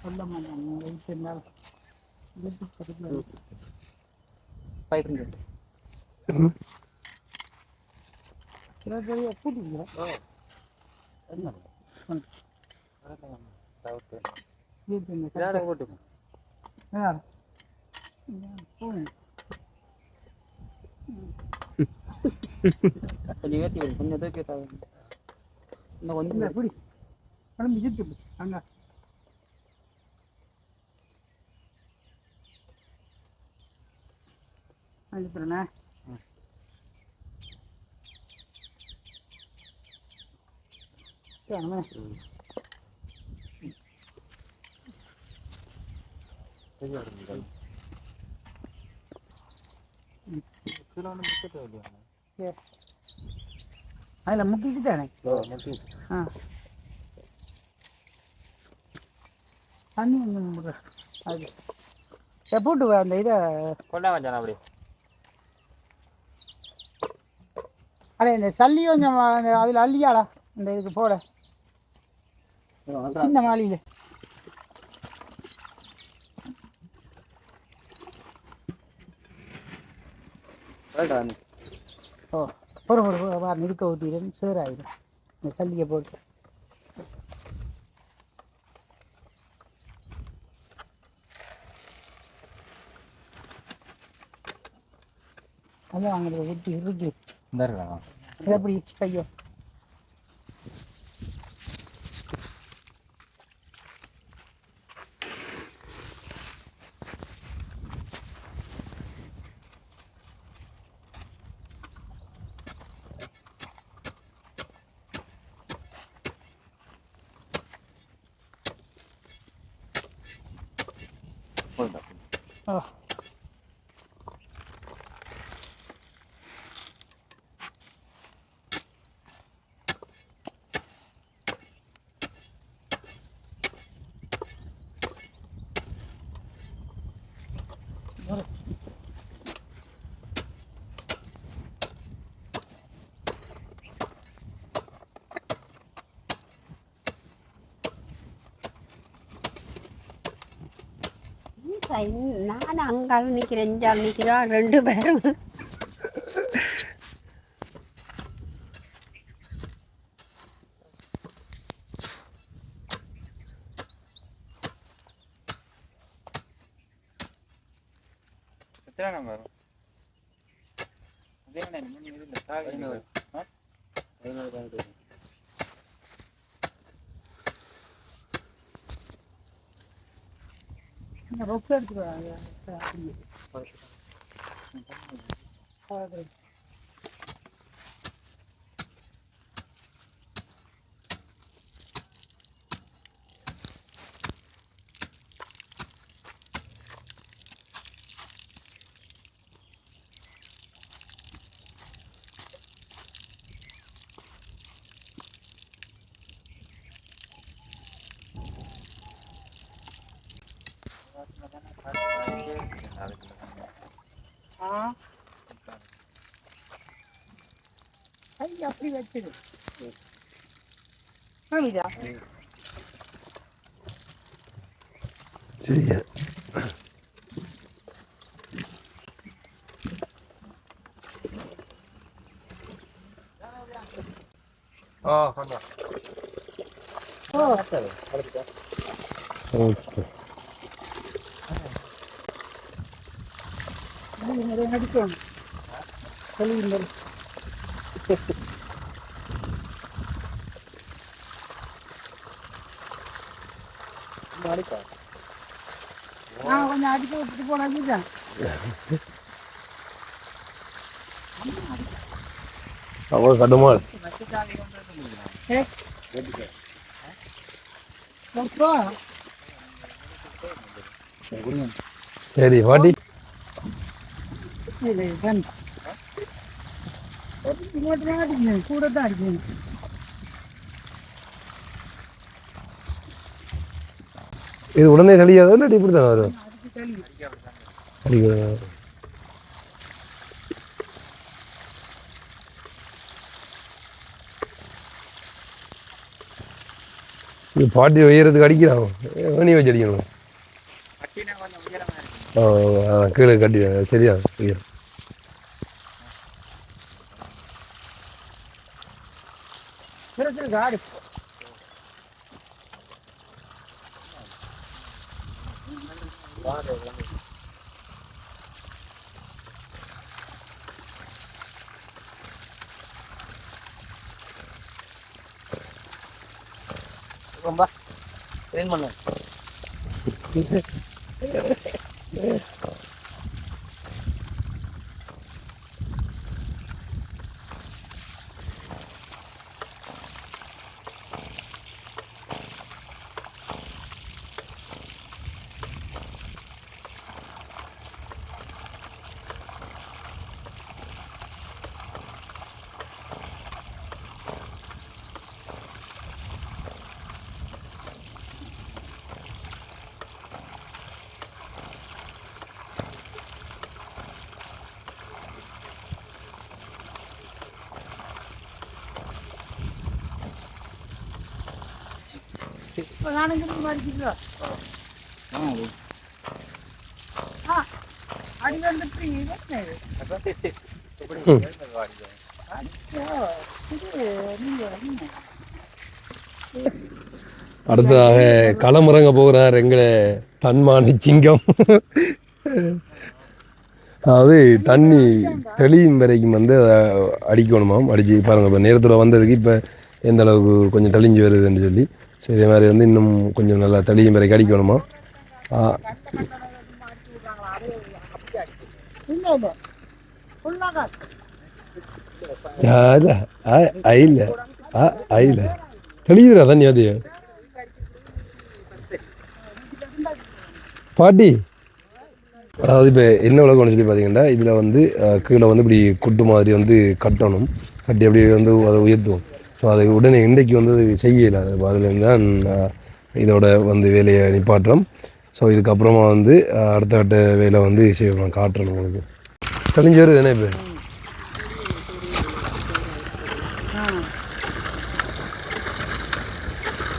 சொல்ல மாட்டாங்க. போட்டுங்க கொஞ்சம் ஏற்றி கொஞ்சம் கேட்டாங்க இன்னும் கொஞ்சம் எப்படி குழம்பு சுற்றி அங்கே அனுப்புறேண்ணா. அதில் முக்கிட்டு தானே ஆ தண்ணி வந்து அது போட்டு அந்த இதை கொண்டா வச்சானா அப்படி அடே இந்த சல்லி கொஞ்சம் அதில் அள்ளியாடா இந்த இதுக்கு போட சின்ன மாலியில் ஓ பொறு நிற்க ஊற்றிடும் சேராயிடும் இந்த சல்லியை போட்டு. அதான் அங்கே ஊற்றி இருக்கு எப்படி கையோ ஓ நான் அங்கால நிற்கிறேன் இஞ்சால் நிற்கிறோம் 2 பேரும் எத்தனை நம்பர் அதே இந்த சாவி ரொக்க எடுத்துருவாங்க அப்படி வச்சிடு சரியா ஓகே நடிக்கணும் சொல்லுங்கள் கொஞ்சம் அடிக்க விட்டுட்டு போனாச்சுதான் அவ்வளோ கடுமாள் சரி வாட்டி கூட தான் அடிக்கணும் இது உடனே தெளியாதோ இல்லை இப்படி தானே வரும் அடிக்க இது பாட்டி உயரத்துக்கு அடிக்கிறாங்க வேணி வச்சு அடிக்கணும் கீழே கட்டி சரியா உயரம் காடு ரொம்ப ட்ரெயின் பண்ண அடுத்ததாக களமிறங்க போகிறார் எங்களை தன்மான சிங்கம். அதாவது தண்ணி தெளியும் வரைக்கும் வந்து அதை அடிக்கணுமாம். அடித்து பாருங்கள், இப்போ நேரத்தில் வந்ததுக்கு இப்போ எந்த அளவுக்கு கொஞ்சம் தெளிஞ்சு வருதுன்னு சொல்லி. ஸோ இதே மாதிரி வந்து இன்னும் கொஞ்சம் நல்லா தெளியும் வரைக்கும் அடிக்கணுமா. இல்லை இல்லை தெளிவுரா தண்ணி அது பாட்டி. அதாவது இப்போ என்ன விளக்கம்னு சொல்லி பார்த்தீங்கன்னா, இதில் வந்து கீழே வந்து இப்படி குட்டு மாதிரி வந்து கட்டணும். கட்டி அப்படி வந்து அதை உயர்த்துவோம். ஸோ அதை உடனே இன்றைக்கு வந்து அது செய்யலை. அது அதுலேருந்து தான் இதோட வந்து வேலையை நிப்பாட்டுறோம். ஸோ இதுக்கப்புறமா வந்து அடுத்த வேலை வந்து செய்யணும், காட்டுறோம் உங்களுக்கு. தெளிஞ்சு வருது என்ன இப்போ?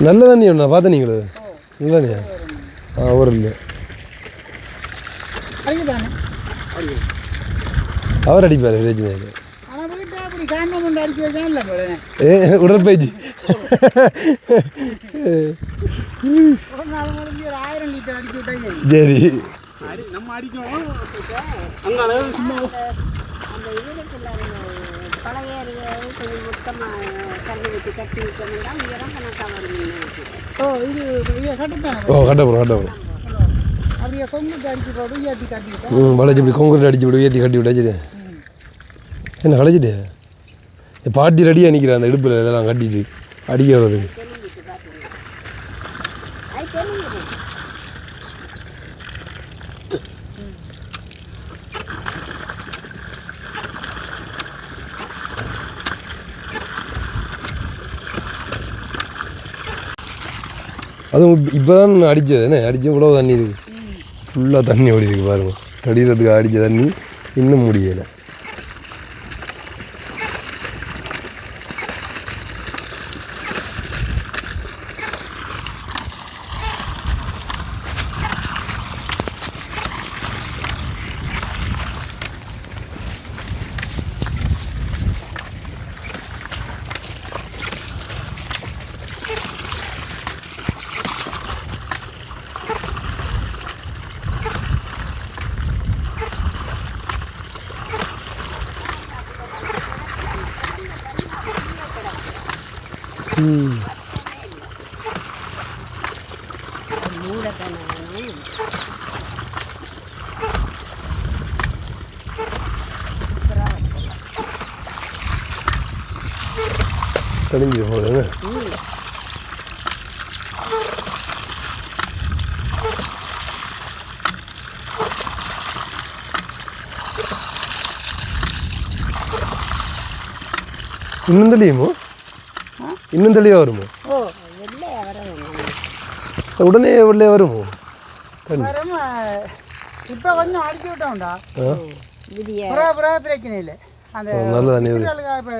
நல்ல தண்ணி ஒன்றா பார்த்து நீங்களு நல்ல தண்ணியா? ஒரு இல்லை அவர் அடிப்பார் வில்லேஜ் உடற்பயிற்சி. சரி, நம்ம அந்த இதுக்குள்ள பழைய கொஞ்சம் மொத்தமாக கல் வச்சு கட்டி வைக்கணும்னா உயரம் கணக்காக வரும். ஓ இது கட்டுத்தானே ஓ கட்டப்போம் அப்படியே கொங்கு அடிச்சு போட்டு ஏற்றி கட்டிவிட்டேன். வளைச்சி இப்படி கொங்குட்டு அடிச்சு விடு ஏற்றி கட்டி விட்டு வச்சுட்டு என்ன களைச்சிட்டு பாட்டி ரெடியாக நிற்கிறேன் அந்த இடுப்பில் இதெல்லாம் கட்டிட்டு அடிக்க வர்றதுக்கு. தெரிஞ்சுட்டு பார்த்தீங்கன்னா அது தெரியுது. அதுவும் இப்போ தான் அடித்தது என்ன அடித்த இவ்வளோ தண்ணி இருக்குது. ஃபுல்லாக தண்ணி ஓடி இருக்கு பாருங்கள். கடிக்கிறதுக்கு அடித்த தண்ணி இன்னும் முடியலை. தெளிஞ்சு போகுது. இன்னும் தெளியுமோ? இன்னும் தெளிவாக வருமோ? ஓ வெள்ளையா வர உடனே வெள்ளையா வருமோ? இப்போ கொஞ்சம் அடிச்சு விட்டோம்டா. விடிய புறா பிரச்சனை இல்லை. அந்த நல்ல தண்ணி இப்போ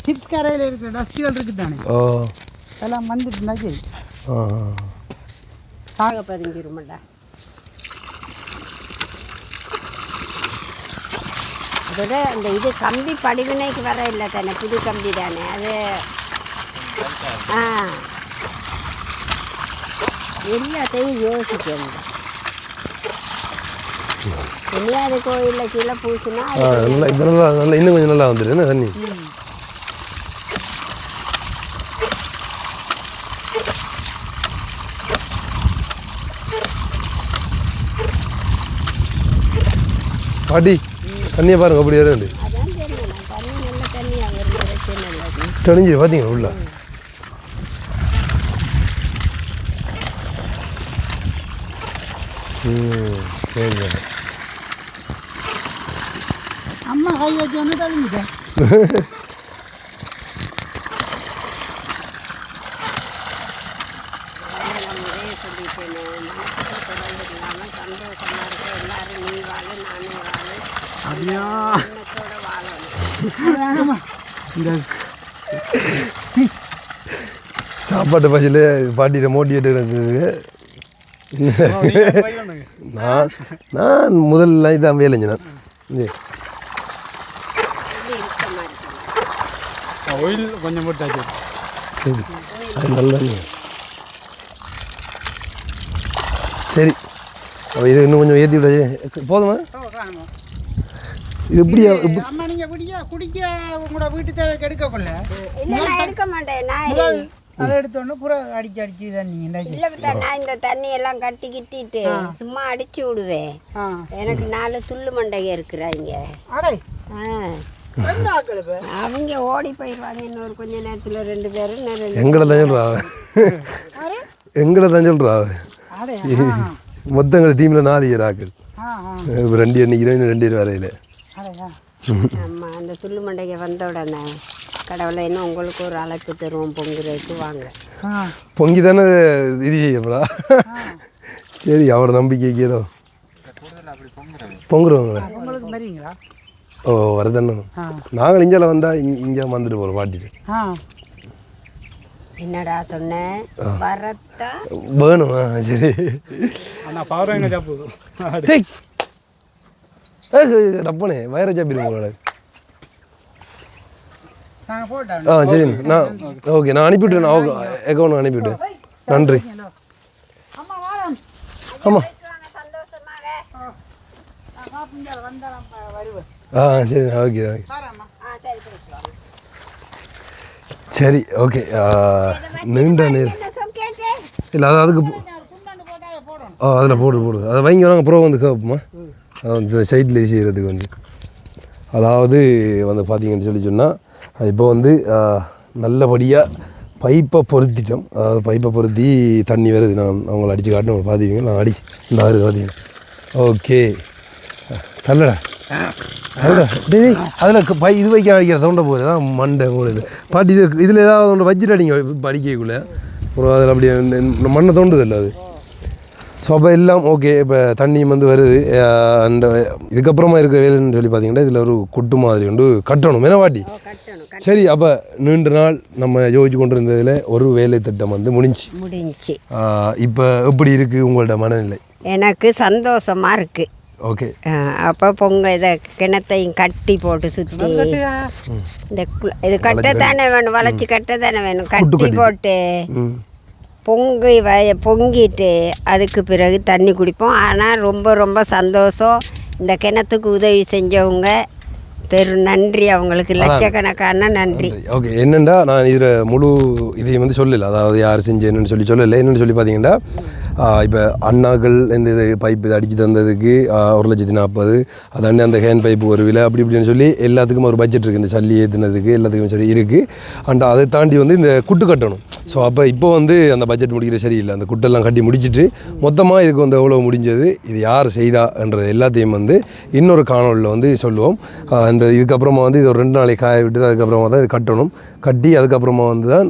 சிப்ஸ் கரையில் இருக்கிற டஸ்ட்டுகள் இருக்குது தானே, ஓ அதெல்லாம் வந்துட்டுனா சரி காக பதிஞ்சிருமாண்டா. அதோட அந்த இது கம்பி படிவினைக்கு வர இல்லை தானே, புது கம்பி தானே அது. எல்லாத்தையும் யோசிக்கணும். தெரியாத கோயிலில் கீழே பூசினா நல்லா இப்போ நல்லா இன்னும் கொஞ்சம் நல்லா வந்துடுது என்ன தண்ணி. பாட்டி தண்ணியை பாருங்க அப்படி இருந்து அதான் தெரியும். தண்ணி நல்ல தண்ணியாக வருது, பிரச்சனை இல்லை. தெளிஞ்சு பார்த்தீங்களா உள்ள. சரி அம்மா கை வச்சு வந்து தள்ளிட்டேன். சாப்பாட்டு பசியில் பாட்டிகிட்ட மோட்டிவேட் இருக்குது. நான் முதல்ல இதான் வேலைங்க நான் ஆயில் கொஞ்சம் போட்டாச்சு. சரி அது நல்லா சரி. இது இன்னும் கொஞ்சம் ஏற்றி விடாது போதுமா? இது எப்படியா அம்மா நீங்கள் குடிக்க உங்களோட வீட்டு தேவைக்கு எடுக்கக்குள்ள எடுக்க மாட்டேன் நான். அதை எடுத்தோன்னு புறா அடிச்சு தண்ணி இல்லை நான் இந்த தண்ணி எல்லாம் கட்டி கிட்டிட்டு சும்மா அடிச்சு விடுவேன். எனக்கு 4 துள்ளு மண்டைக இருக்கிறாங்க. அடே அவங்க ஓடி போயிடுவாங்க இன்னொரு கொஞ்ச நேரத்தில் 2 பேரும். எங்களை தான் சொல்கிறா எங்களை தான் சொல்கிறா மொத்தம் டீமில் 4 பேர் ஆக்கள். 2 பேர் நிற்கிறேன், 2 பேர் வரையில். ஆமாம், அந்த துள்ளு மண்டைக வந்த உடனே கடவுளை இன்னும் உங்களுக்கு ஒரு அழைப்பு தருவோம் பொங்குறதுக்கு வாங்க. பொங்கி தானே இது செய்யப்பா. சரி அவரோட நம்பிக்கைக்கு ஏதோ பொங்குறவங்களே உங்களுக்கு மரிங்களா? ஓ வரதானே. நாங்கள் இஞ்சால வந்தால் இங்கே வந்துட்டு போகிறோம் பாட்டிட்டு. என்னடா சொன்னேன் வரத்தா வேணும். சரி ஆனால் பவர் எங்கே சாப்பிடுவோம் டப்பனே வயிற சாப்பிடுவோம். போட்டேன். சரி நான் ஓகே நான் அனுப்பிவிட்டேன். Okay account அனுப்பிவிட்டேன். நன்றி. ஆமாம் சரி ஓகே ஓகே சரி போய்க்கலாம். சரி ஓகே நீண்ட நேரம் என்ன கேட்டேன் இல்லை அது அதுக்கு அதில் போடு அதை வாங்கி வராங்க அப்புறம் வந்து கேட்போமா இந்த சைட்டில் செய்கிறதுக்கு வந்து அதாவது வந்து பார்த்தீங்கன்னு சொன்னால் இப்போ வந்து நல்லபடியாக பைப்பை பொருத்திட்டோம். அதாவது பைப்பை பொருத்தி தண்ணி வருது. நான் அவங்கள அடித்து காட்டணும் பார்த்துப்பீங்க. நான் அடிச்சு இந்த வருது பார்த்தீங்க. ஓகே தள்ளடா டேய் அதில் இது வைக்க அடிக்கிற தோண்ட போகுது தான் மண்டை போகுது பாட்டி. இதில் ஏதாவது ஒன்று வச்சுட்டு அடிங்க அடிக்கக்குள்ளே அப்புறம் அதில் அப்படியே மண்ணை தோண்டுது இல்லை அது. ஸோ அப்போ எல்லாம் ஓகே. இப்போ தண்ணியும் வந்து வருது. அந்த இதுக்கப்புறமா இருக்கிற வேலைன்னு சொல்லி பார்த்தீங்கன்னா இதில் ஒரு கொட்டு மாதிரி கொண்டு கட்டணும் மேனவாட்டி. சரி அப்போ நீண்ட நாள் நம்ம யோசிச்சு கொண்டு இருந்ததில் ஒரு வேலை திட்டம் வந்து முடிஞ்சு. இப்போ எப்படி இருக்குது உங்களோட மனநிலை? எனக்கு சந்தோஷமா இருக்குது. ஓகே அப்போ இதை கிணத்தையும் கட்டி போட்டு சுற்றி இந்த இது கட்டத்தானே வேணும், வளைச்சி கட்டத்தானே வேணும். கட்டி போட்டு பொங்கிட்டு அதுக்கு பிறகு தண்ணி குடிப்போம். ஆனால் ரொம்ப ரொம்ப சந்தோஷம். இந்த கிணத்துக்கு உதவி செஞ்சவங்க நன்றி, அவங்களுக்கு லட்சக்கணக்கான நன்றி. ஓகே என்னென்னா நான் இதில் முழு இதையும் வந்து சொல்லலை. அதாவது யார் செஞ்சு என்னென்னு சொல்லலை. என்னென்னு சொல்லி பார்த்தீங்கன்னா இப்போ அண்ணாக்கள் இந்த இது பைப்பு இதை அடித்து தந்ததுக்கு 1,40,000, அது அண்ணன் அந்த ஹேண்ட் பைப்பு ஒரு விலை அப்படி இப்படின்னு சொல்லி எல்லாத்துக்கும் ஒரு பட்ஜெட் இருக்குது. இந்த சல்லி ஏற்றுனதுக்கு எல்லாத்துக்கும் சரி இருக்குது. அண்ட் அதை தாண்டி வந்து இந்த குட்டு கட்டணும். ஸோ அப்போ இப்போ வந்து அந்த பட்ஜெட் முடிக்கிற சரியில்லை. அந்த குட்டெல்லாம் கட்டி முடிச்சுட்டு மொத்தமாக இதுக்கு வந்து எவ்வளோ முடிஞ்சது, இது யார் செய்தான்றது எல்லாத்தையும் வந்து இன்னொரு காணொலியில் வந்து சொல்லுவோம். அண்ட் இதுக்கப்புறமா வந்து இது ஒரு 2 நாளைக்கு காய விட்டு அதுக்கப்புறமா தான் இது கட்டணும். கட்டி அதுக்கப்புறமா வந்து தான்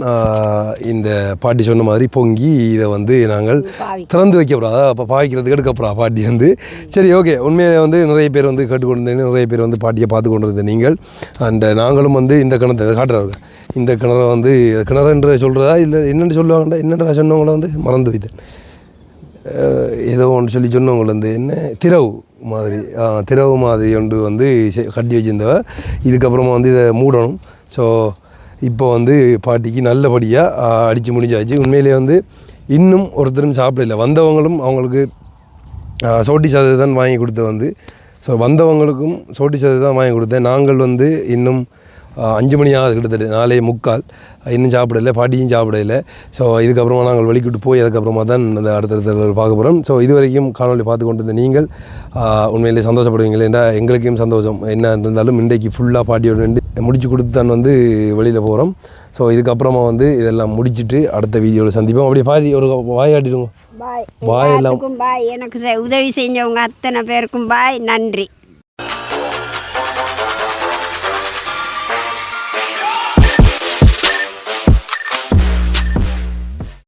இந்த பாட்டி சொன்ன மாதிரி பொங்கி இதை வந்து நாங்கள் திறந்து வைக்கப்படாது. அப்போ பாய்க்கிறதுக்கு எடுக்கப்புறா பாட்டி வந்து. சரி ஓகே உண்மையிலே வந்து நிறைய பேர் வந்து கேட்டுக்கொண்டு நிறைய பேர் வந்து பாட்டியை பார்த்து கொண்டு இருந்தேன் நீங்கள். அண்ட் நாங்களும் வந்து இந்த கிணத்தை காட்டுறாங்க. இந்த கிணறை வந்து கிணறுன்ற சொல்கிறதா இல்லை என்னென்னு சொல்லுவாங்கடா, என்னென்ன சொன்னவங்கள வந்து மறந்து வைத்தேன். ஏதோ ஒன்று சொல்லி சொன்னவங்கள வந்து என்ன திரவு மாதிரி ஒன்று வந்து கட்டி வச்சுருந்தவ. இதுக்கப்புறமா வந்து இதை மூடணும். ஸோ இப்போ வந்து பாட்டிக்கு நல்லபடியாக அடித்து முடிஞ்சாச்சு. உண்மையிலே வந்து இன்னும் ஒருத்தரும் சாப்பிடல. வந்தவங்களும் அவங்களுக்கு சோட்டி சாதம் தான் வாங்கி கொடுத்த வந்து. ஸோ வந்தவங்களுக்கும் சோட்டி சாதம் தான் வாங்கி கொடுத்தேன். நாங்கள் வந்து இன்னும் 5 மணி ஆகுது, கிட்டத்தட்ட 4:45 இன்னும் சாப்பிடலை. பாட்டியும் சாப்பிடலை. ஸோ இதுக்கப்புறமா நாங்கள் வெளிக்கிட்டு போய் அதுக்கப்புறமா தான் அந்த அடுத்தடுத்த பார்க்க போகிறோம். ஸோ இது வரைக்கும் காணொலி பார்த்து கொண்டு இருந்த நீங்கள் உண்மையிலே சந்தோஷப்படுவீங்களே. ஏன்னா எங்களுக்கும் சந்தோஷம். என்ன இருந்தாலும் இன்றைக்கு ஃபுல்லாக பாட்டியோட முடிச்சு கொடுத்து தான் வந்து வெளியில் போகிறோம். ஸோ இதுக்கப்புறமா வந்து இதெல்லாம் முடிச்சுட்டு அடுத்த வீடியோவில் சந்திப்போம். அப்படியே பாதி ஒரு வாய் காட்டிடுங்க. பாய் எல்லாம் பாய். எனக்கு உதவி செஞ்சவங்க அத்தனை பேருக்கும் பாய், நன்றி.